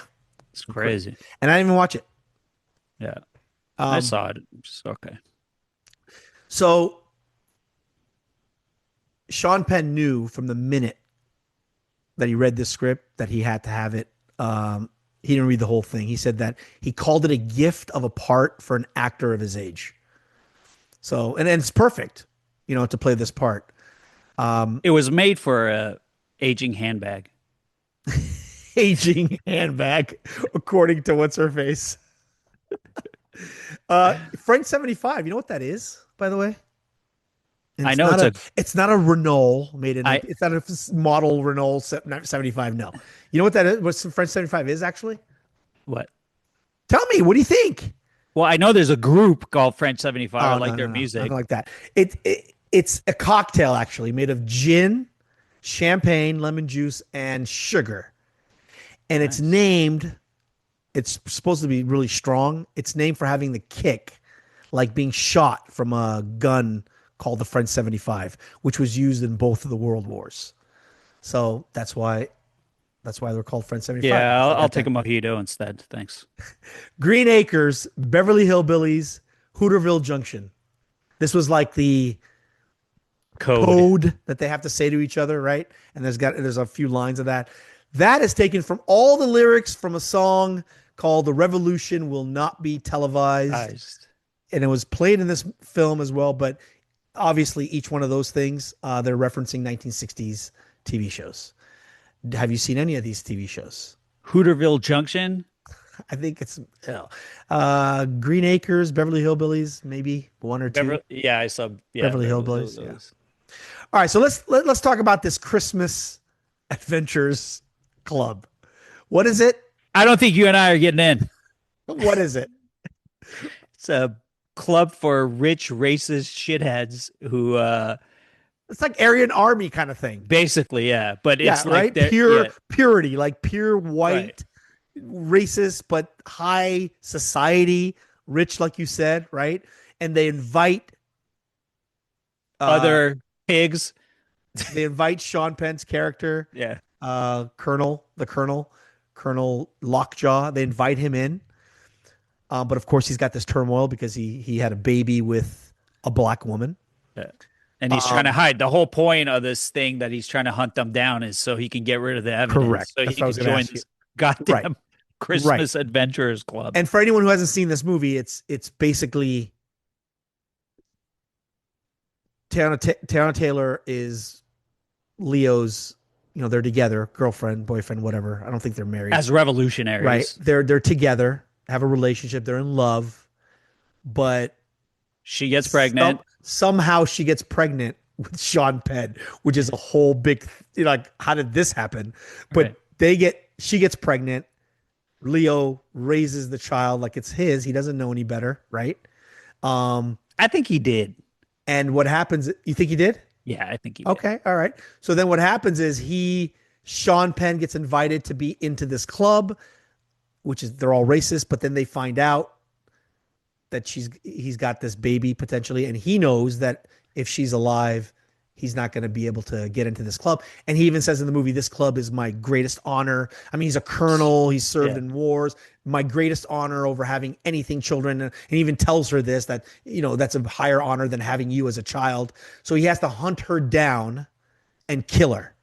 It's crazy. And I didn't even watch it. Yeah. I saw it. It's okay. So Sean Penn knew from the minute that he read this script that he had to have it. He didn't read the whole thing. He said that he called it a gift of a part for an actor of his age. So, and it's perfect, to play this part. It was made for a aging handbag. Aging handbag, according to what's her face. French 75. You know what that is, by the way? I know it's not a Renault made in. It's not a model Renault 75. No, you know what that is? What French 75 is actually? What? Tell me. What do you think? Well, I know there's a group called French 75. I like their music. Nothing like that. It's a cocktail actually made of gin, champagne, lemon juice, and sugar. And nice. It's supposed to be really strong. It's named for having the kick, like being shot from a gun called the French 75, which was used in both of the world wars. So that's why they're called French 75. Yeah, I'll take a mojito instead. Thanks. Green Acres, Beverly Hillbillies, Hooterville Junction. This was like the code that they have to say to each other, right? And there's a few lines of that. That is taken from all the lyrics from a song called "The Revolution Will Not Be Televised," and it was played in this film as well. But obviously, each one of those things they're referencing 1960s TV shows. Have you seen any of these TV shows? Hooterville Junction. I think it's Green Acres, Beverly Hillbillies, maybe one or two. I saw Beverly Hillbillies. Yeah. All right, so let's talk about this Christmas Adventures Club. What is it? I don't think you and I are getting in. What is it? It's a club for rich, racist shitheads who. It's like Aryan Army kind of thing. Basically, yeah, but it's like right? Purity, like pure white. Right. Racist, but high society, rich, like you said, right? And they invite other pigs. They invite Sean Penn's character, Colonel Lockjaw. They invite him in, but of course he's got this turmoil because he had a baby with a black woman, and he's trying to hide. The whole point of this thing that he's trying to hunt them down is so he can get rid of the evidence. Correct. So he can join this goddamn Christmas Adventurers Club. And for anyone who hasn't seen this movie, it's basically Teyana Taylor is Leo's, they're together, girlfriend, boyfriend, whatever. I don't think they're married. As revolutionaries. Right. They're together, have a relationship, they're in love, but she gets pregnant. Somehow she gets pregnant with Sean Penn, which is a whole big, how did this happen? But she gets pregnant. Leo raises the child like it's his. He doesn't know any better, right? I think he did. And what happens? You think he did? Yeah, I think he did. Okay, all right. So then what happens is Sean Penn gets invited to be into this club, which is they're all racist, but then they find out that he's got this baby potentially, and he knows that if she's alive, he's not going to be able to get into this club. And he even says in the movie, this club is my greatest honor. I mean, he's a colonel. He's served in wars. My greatest honor over having anything children. And he even tells her this, that, that's a higher honor than having you as a child. So he has to hunt her down and kill her.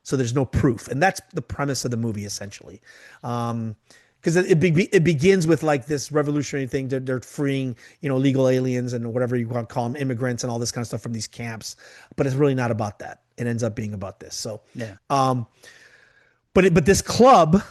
So there's no proof. And that's the premise of the movie, essentially. Because it begins with like this revolutionary thing. They're freeing, illegal aliens and whatever you want to call them, immigrants and all this kind of stuff from these camps. But it's really not about that. It ends up being about this. So, but this club,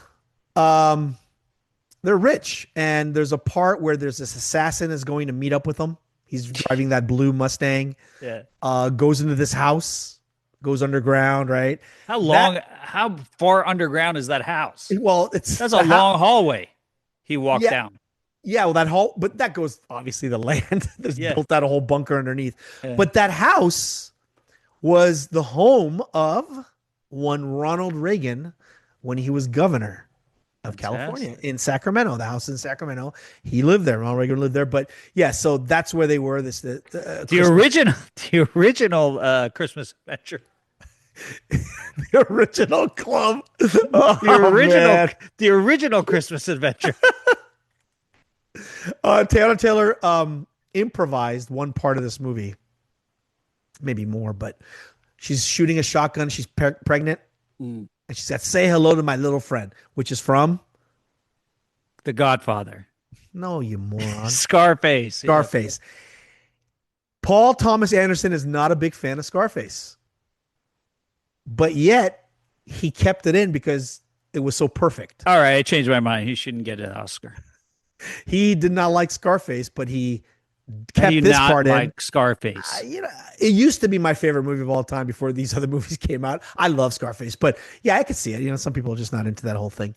they're rich, and there's a part where there's this assassin is going to meet up with them. He's driving that blue Mustang. Yeah. Goes into this house, goes underground. Right. How far underground is that house? Well, that's a long hallway. He walked down. Yeah, well, but that goes obviously the land. There's built out a whole bunker underneath. Yeah. But that house was the home of one Ronald Reagan when he was governor of California in Sacramento. The house in Sacramento. He lived there. Ronald Reagan lived there. But yeah, so that's where they were. The original Christmas Adventure. The original club. The original Christmas Adventure. Teyana Taylor improvised one part of this movie, maybe more, but she's shooting a shotgun. She's pregnant, and she said, "Say hello to my little friend," which is from The Godfather. No, you moron. Scarface. Scarface. Yeah. Paul Thomas Anderson is not a big fan of Scarface, but yet he kept it in because it was so perfect. All right, I changed my mind. He shouldn't get an Oscar. He did not like Scarface, but he kept this part in. Like Scarface. It used to be my favorite movie of all time before these other movies came out. I love Scarface, but yeah, I could see it. Some people are just not into that whole thing.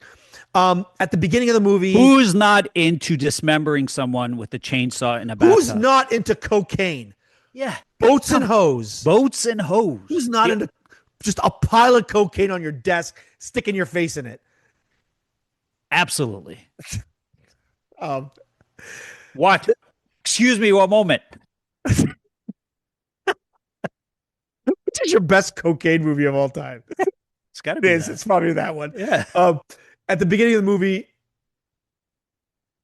At the beginning of the movie, who's not into dismembering someone with a chainsaw in a bathtub? Who's not into cocaine? Yeah, boats and hoes. Boats and hoes. Who's not into just a pile of cocaine on your desk, sticking your face in it? Absolutely. What? Excuse me, one moment. Which is your best cocaine movie of all time? It's got to be. It's probably that one. Yeah. At the beginning of the movie,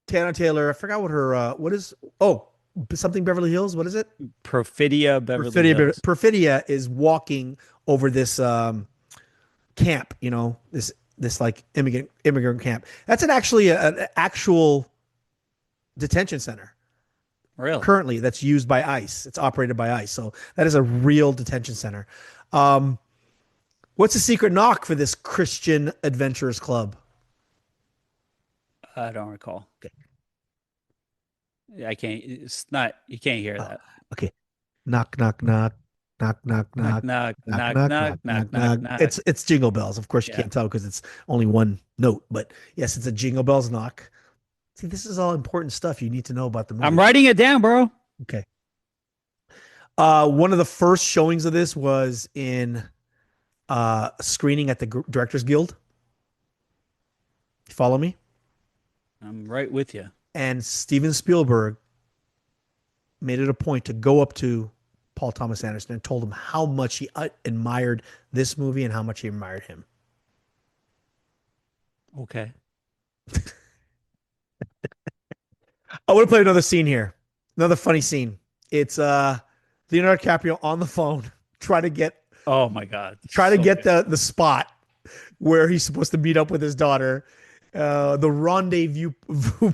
Teyana Taylor, I forgot what her something Beverly Hills. What is it? Perfidia Beverly Hills. Perfidia is walking over this camp. This like immigrant camp. That's an actual detention center. Really? Currently, that's used by ICE. It's operated by ICE. So that is a real detention center. What's the secret knock for this Christian Adventurers Club? I don't recall. Okay. I can't. It's not. You can't hear that. Okay. Knock, knock, knock. Knock, knock, knock. Knock, knock, knock. It's Jingle Bells. Of course, you can't tell because it's only one note. But yes, it's a Jingle Bells knock. See, this is all important stuff you need to know about the movie. I'm writing it down, bro. Okay. One of the first showings of this was in a screening at the Directors Guild. You follow me? I'm right with you. And Steven Spielberg made it a point to go up to Paul Thomas Anderson and told him how much he admired this movie and how much he admired him. Okay. I want to play another scene here. Another funny scene. It's Leonardo DiCaprio on the phone trying to get oh my god. The spot where he's supposed to meet up with his daughter, the rendezvous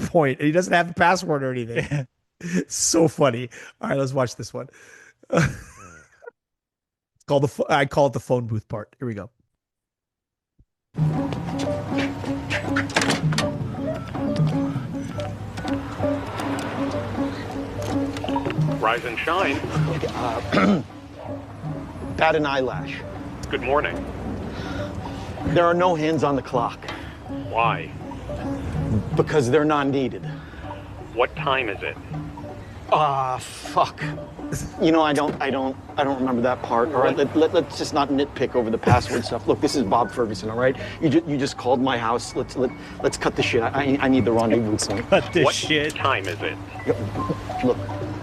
point, and he doesn't have the password or anything. It's so funny. All right, let's watch this one. It's called I call it the phone booth part. Here we go. Rise and shine. Bat an eyelash. Good morning. There are no hands on the clock. Why? Because they're not needed. What time is it? Fuck. I don't remember that part. All right, let's just not nitpick over the password stuff. Look, this is Bob Ferguson. All right, you just called my house. Let's cut the shit. I need the rendezvous point. Cut this what shit. Time is it? Look,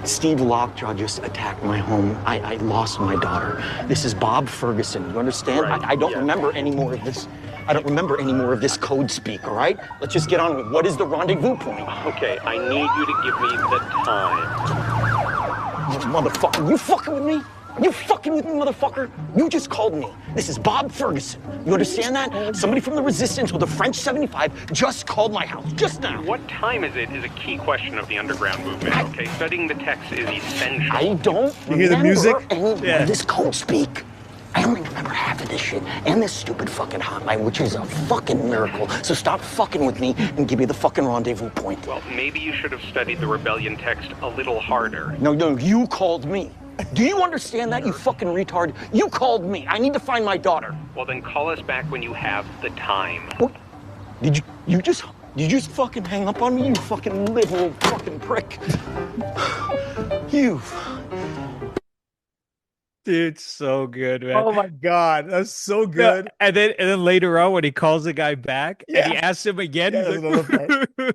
Steve Lockjaw just attacked my home. I lost my daughter. This is Bob Ferguson. You understand? Right. I don't remember any more of this. I don't remember any more of this code speak, all right? Let's just get on with it. What is the rendezvous point? Okay, I need you to give me the time. You motherfucker, you fucking with me? You fucking with me, motherfucker? You just called me. This is Bob Ferguson. You understand that? Somebody from the Resistance with a French 75 just called my house, just now. What time is it is a key question of the underground movement, okay? Studying the text is essential. I don't You hear the music? any of this code speak. I only remember half of this shit and this stupid fucking hotline, which is a fucking miracle. So stop fucking with me and give me the fucking rendezvous point. Well, maybe you should have studied the rebellion text a little harder. No, you called me. Do you understand that, you fucking retard? You called me. I need to find my daughter. Well, then call us back when you have the time. What? Did you just fucking hang up on me, you fucking liberal fucking prick? You. Dude, so good, man. Oh my god, that's so good. Yeah, and then later on when he calls the guy back and he asks him again,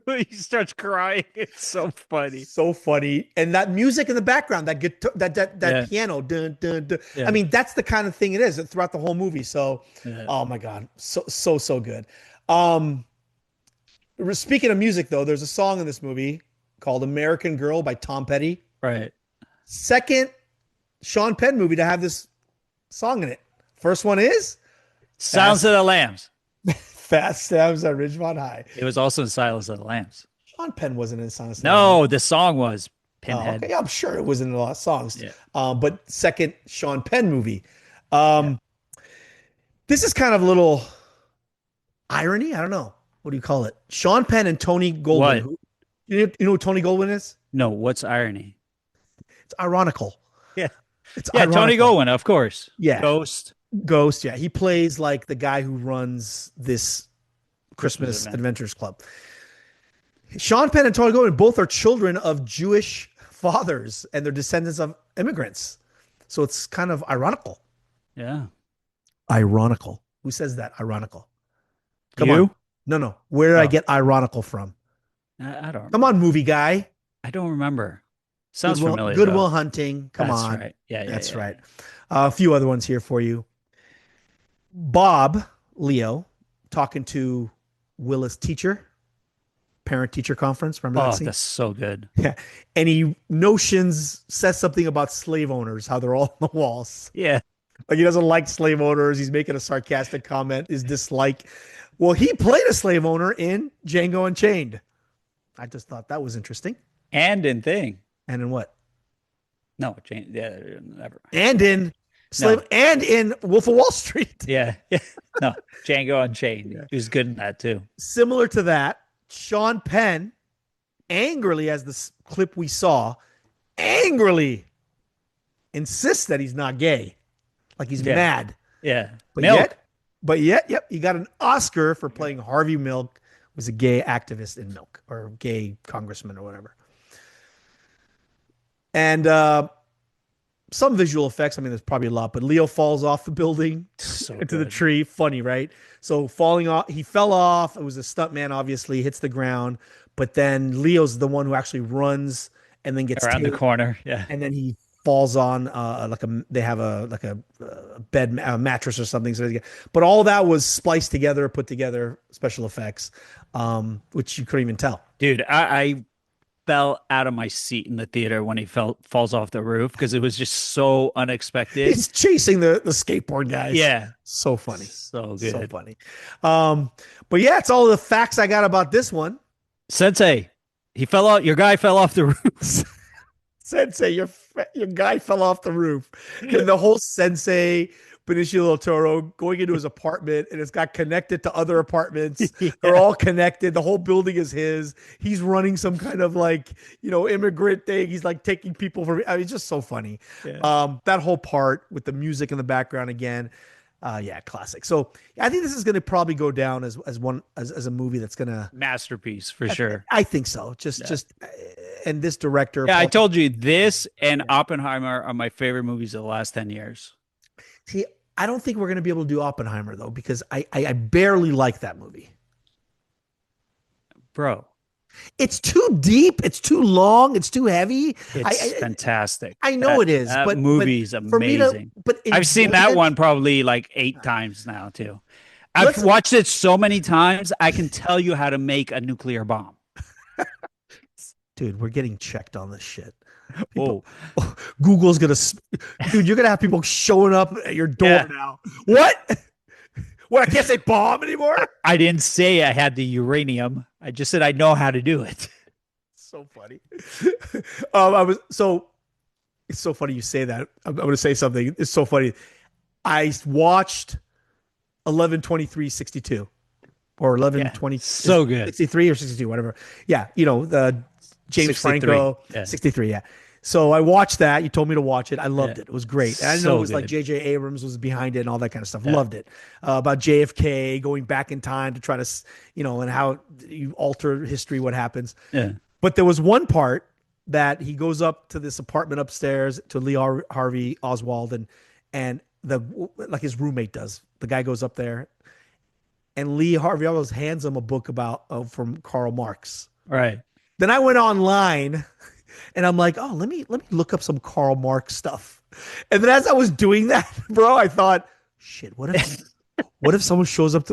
he starts crying. It's so funny. So funny. And that music in the background, that guitar, that piano, dun, dun, dun. Yeah. I mean, that's the kind of thing it is throughout the whole movie. So, oh my god, so good. Speaking of music, though, there's a song in this movie called "American Girl" by Tom Petty. Right. Second Sean Penn movie to have this song in it. First one is Silence of the Lambs. Fast Times at Ridgemont High. It was also in Silence of the Lambs. Sean Penn wasn't in Silence of the No, Lambs. the song was Pinhead. Okay. I'm sure it was in a lot of songs. Yeah. But second Sean Penn movie. This is kind of a little irony. I don't know. What do you call it? Sean Penn and Tony Goldwyn. What? You know who Tony Goldwyn is? No, what's irony? It's ironical. Yeah. It's ironical. Tony Goldwyn, of course. Yeah. Ghost, yeah. He plays like the guy who runs this Christmas Adventures Club. Sean Penn and Tony Goldwyn both are children of Jewish fathers, and they're descendants of immigrants. So it's kind of ironical. Yeah. Ironical. Who says that? Ironical. Come you? on. No. Where did I get ironical from? I don't. Come on, movie guy. I don't remember. Sounds familiar. Goodwill Hunting. Come That's on. Right. Yeah, That's right. A few other ones here for you. Bob, Leo, talking to Willa's teacher. parent-teacher conference. Remember that scene? That's so good. Yeah. And he says something about slave owners, how they're all on the walls. Yeah. Like he doesn't like slave owners. He's making a sarcastic comment, his dislike. Well, he played a slave owner in Django Unchained. I just thought that was interesting. And in Thing. And in what? No, yeah, never. And in and in Wolf of Wall Street. Yeah. No, Django Unchained. Yeah. He was good in that too. Similar to that, Sean Penn, angrily, as the clip we saw, angrily insists that he's not gay. Like he's mad. Yeah. But yet, he got an Oscar for playing Harvey Milk, was a gay activist in Milk, or gay congressman or whatever. And some visual effects. I mean, there's probably a lot, but Leo falls off the building into the tree. Funny, right? So falling off, he fell off. It was a stuntman, obviously, hits the ground. But then Leo's the one who actually runs and then gets around the corner. Yeah. And then he falls on they have a bed, mattress or something. So but all that was spliced together, put together, special effects, which you couldn't even tell. Dude, I fell out of my seat in the theater when he falls off the roof because it was just so unexpected. He's chasing the skateboard guys. Yeah. So funny. So good. So funny. But yeah, it's all the facts I got about this one. Sensei, your guy fell off the roof. Sensei, your guy fell off the roof. And the whole Sensei, Benicio del Toro, going into his apartment, and it's got connected to other apartments. Yeah. They're all connected. The whole building is his. He's running some kind of immigrant thing. He's like taking people from. I mean, it's just so funny. Yeah. That whole part with the music in the background again. Classic. So I think this is going to probably go down as a movie that's going to masterpiece for sure. I think so. And this director. Yeah, I told you this and Oppenheimer are my favorite movies of the last 10 years. See, I don't think we're going to be able to do Oppenheimer though, because I barely like that movie. Bro. It's too deep. It's too long. It's too heavy. It's fantastic. I know it is. That movie's amazing. I've seen that one probably like 8 times now too. I've watched it so many times. I can tell you how to make a nuclear bomb. Dude, we're getting checked on this shit. Google's going to... Dude, you're going to have people showing up at your door now. What? What, I can't say bomb anymore? I didn't say I had the uranium. I just said I know how to do it. So funny. It's so funny you say that. I'm going to say something. It's so funny. I watched 11/23/62 or 11/20. So good. 63 or 62, whatever. Yeah, the James 63. Franco. Yeah. 63, yeah. So I watched that. You told me to watch it. I loved it. It was great. And I know it was like J.J. Abrams was behind it and all that kind of stuff. Loved it. About JFK going back in time to try to, and how you alter history, what happens. Yeah. But there was one part that he goes up to this apartment upstairs to Lee Harvey Oswald and like his roommate does. The guy goes up there and Lee Harvey Oswald hands him a book from Karl Marx. Right. Then I went online and I'm like, let me look up some Karl Marx stuff. And then as I was doing that, bro, I thought, shit, what if someone shows up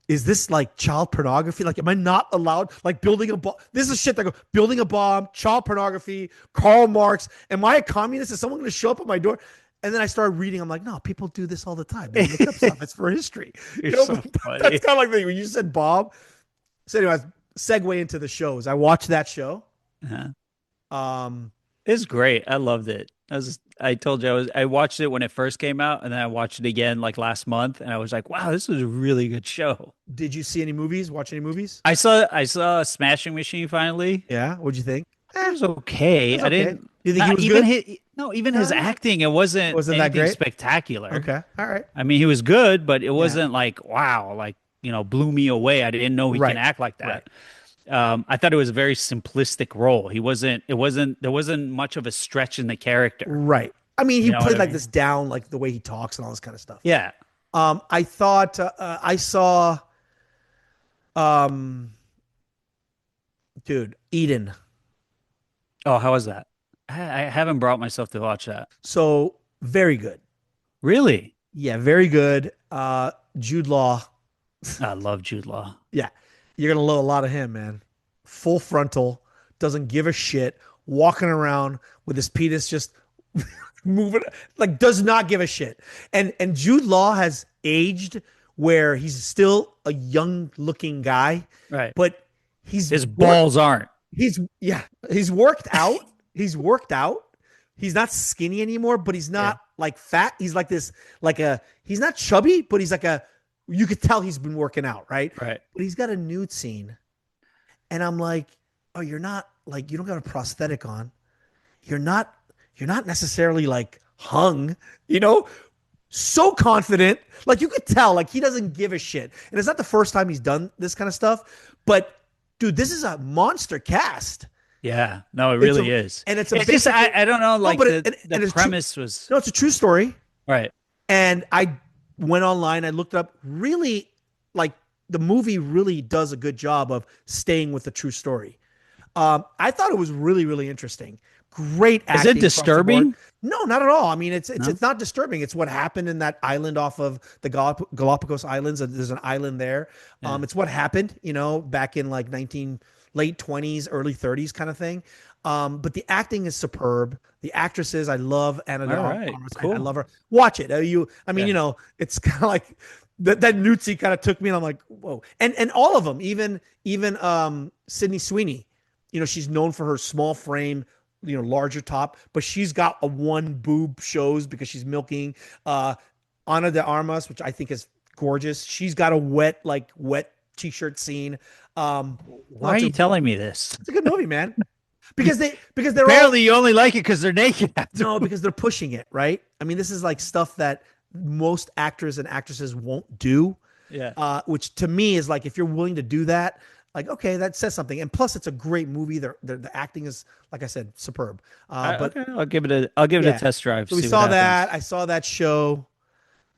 is this like child pornography? Like, am I not allowed, like building a bomb? This is shit that go building a bomb, child pornography, Karl Marx. Am I a communist? Is someone going to show up at my door? And then I started reading. I'm like, no, people do this all the time. They look up stuff. It's for history. So funny. That's kind of like when you said Bob. So anyways, segue into the shows. I watched that show. It's great. I loved it. I told you I watched it when it first came out, and then I watched it again like last month, and I was like, wow, this was a really good show. Did you see any movies? Watch any movies? I saw Smashing Machine finally. Yeah. What'd you think? It was okay. I didn't. You think he was good? Even his acting, it wasn't that great? Spectacular. Okay. All right. I mean, he was good, but it wasn't like, wow, like, blew me away. I didn't know he can act like that. Right. I thought it was a very simplistic role. There wasn't much of a stretch in the character. Right. I mean, he played like this down, like the way he talks and all this kind of stuff. Yeah. I thought I saw, dude, Eden. Oh, how was that? I haven't brought myself to watch that. So very good. Really? Yeah, very good. Jude Law. I love Jude Law. Yeah. You're going to love a lot of him, man. full frontal, doesn't give a shit, walking around with his penis just moving, like does not give a shit. And Jude Law has aged where he's still a young looking guy, Right. but his balls aren't. He's worked out. He's worked out. He's not skinny anymore, but he's not like fat. He's like this, he's not chubby, but he's like you could tell he's been working out, right? Right. But he's got a nude scene. And I'm like, oh, you're not like, you don't got a prosthetic on. You're not necessarily like hung, so confident. Like you could tell, like he doesn't give a shit. And it's not the first time he's done this kind of stuff, but dude, this is a monster cast. Yeah, no, it really is. And it's just, I don't know, like the premise was. No, it's a true story. Right. And I went online, I looked up, really, like the movie really does a good job of staying with the true story. I thought it was really, really interesting. Great acting. Is it disturbing? No, not at all. I mean, it's not disturbing. It's what happened in that island off of the Galapagos Islands. There's an island there. Yeah. It's what happened, back in like late 20s, early 30s kind of thing. But the acting is superb. The actresses, I love Anna de Armas. Cool. I love her. Watch it. It's kind of like that nude kind of took me, and I'm like, whoa. And all of them, even Sydney Sweeney, she's known for her small frame, larger top, but she's got a one boob shows because she's milking. Ana de Armas, which I think is gorgeous. She's got a wet t-shirt scene. Why are you telling me this? It's a good movie, man. Because they're apparently you only like it because they're naked. No, because they're pushing it, right? I mean, this is like stuff that most actors and actresses won't do. Yeah. Which to me is like, if you're willing to do that, like, okay, that says something. And plus, it's a great movie. The acting is, like I said, superb. But okay, I'll give it a test drive. So we saw that. I saw that show.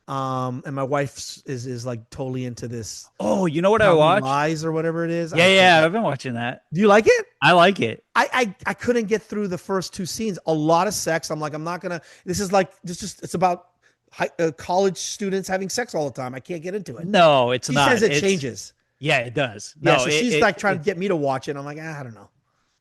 And my wife is like totally into this. Oh, you know what I watched? Lies or whatever it is. Yeah, I've been watching that. Do you like it? I like it. I couldn't get through the first two scenes. A lot of sex. I'm like, I'm not gonna. It's about college students having sex all the time. I can't get into it. No, it's not. She says it changes. Yeah, it does. Yeah, so she's like trying to get me to watch it. I'm like, I don't know.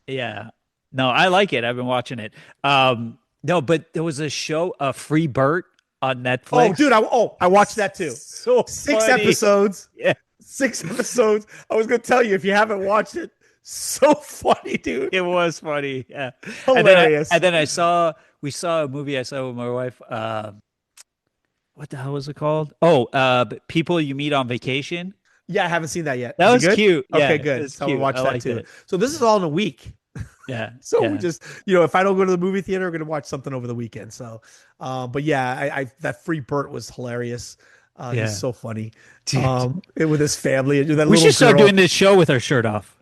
Yeah, no, I like it. I've been watching it. No, but there was a show, Free Burt, on Netflix. Oh, dude, I watched that too. So 6 episodes. Yeah, 6 episodes. I was gonna tell you if you haven't watched it. So funny, dude. It was funny. Yeah, hilarious. And then we saw a movie I saw with my wife. What the hell was it called? Oh, People You Meet on Vacation. Yeah, I haven't seen that yet. That was cute. Okay, yeah, good. So we'll watch that too. It. So this is all in a week. Yeah. We just, if I don't go to the movie theater, we're gonna watch something over the weekend. So, but yeah, I that Free Burt was hilarious. He's so funny. With his family. We should start doing this show with our shirt off.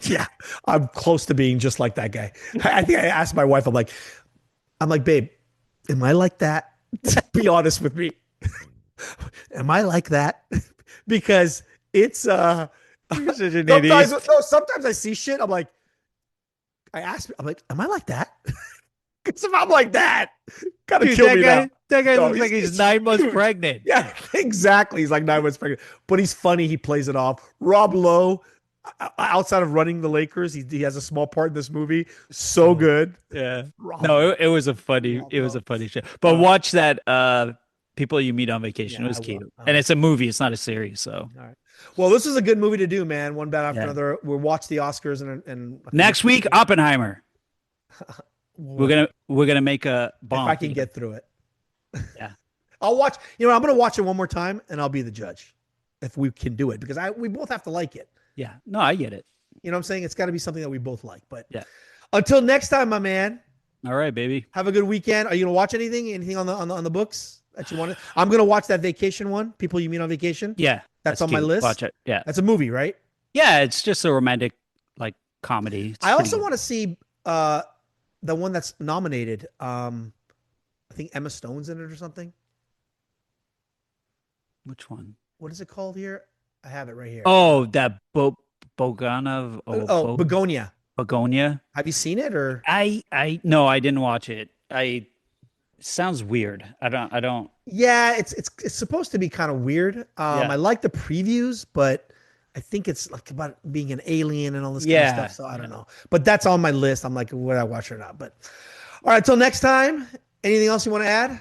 Yeah, I'm close to being just like that guy. I think I asked my wife. I'm like, babe, am I like that? Be honest with me. Am I like that? Because it's You're such an idiot. Sometimes I see shit. I'm like, am I like that? Because if I'm like that, gotta kill me now. That guy looks like he's 9 months pregnant. Yeah, exactly. He's like 9 months pregnant, but he's funny. He plays it off. Rob Lowe, outside of running the Lakers, he has a small part in this movie. So good. Yeah. No, it was a funny show. But watch that. People You Meet on Vacation. It was cute. And it's a movie. It's not a series. So. All right. Well, this is a good movie to do, man. One bad after another. We'll watch the Oscars and next week, Oppenheimer. We're gonna make a bomb. If I can get through it. Yeah. I'll watch. I'm gonna watch it one more time, and I'll be the judge if we can do it, because we both have to like it. Yeah. No, I get it. You know what I'm saying? It's got to be something that we both like. But yeah. Until next time, my man. All right, baby. Have a good weekend. Are you gonna watch anything? Anything on the books that you wanted? I'm gonna watch that vacation one. People You Meet on Vacation. Yeah. That's on cute. my list. Watch it. Yeah. That's a movie, right? Yeah, it's just a romantic comedy. I also want to see the one that's nominated. I think Emma Stone's in it or something. Which one? What is it called here? I have it right here. Oh, that Bogana. Begonia. Begonia. Have you seen it or? No, I didn't watch it. Sounds weird. I don't. Yeah, it's supposed to be kind of weird. I like the previews, but I think it's like about being an alien and all this kind of stuff. So I don't know, but that's on my list. I'm like, would I watch it or not? But all right, till next time. Anything else you want to add?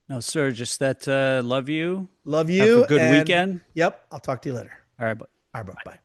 No, sir. Just that love you. Love you. Have a good weekend. Yep. I'll talk to you later. All right. All right, bye.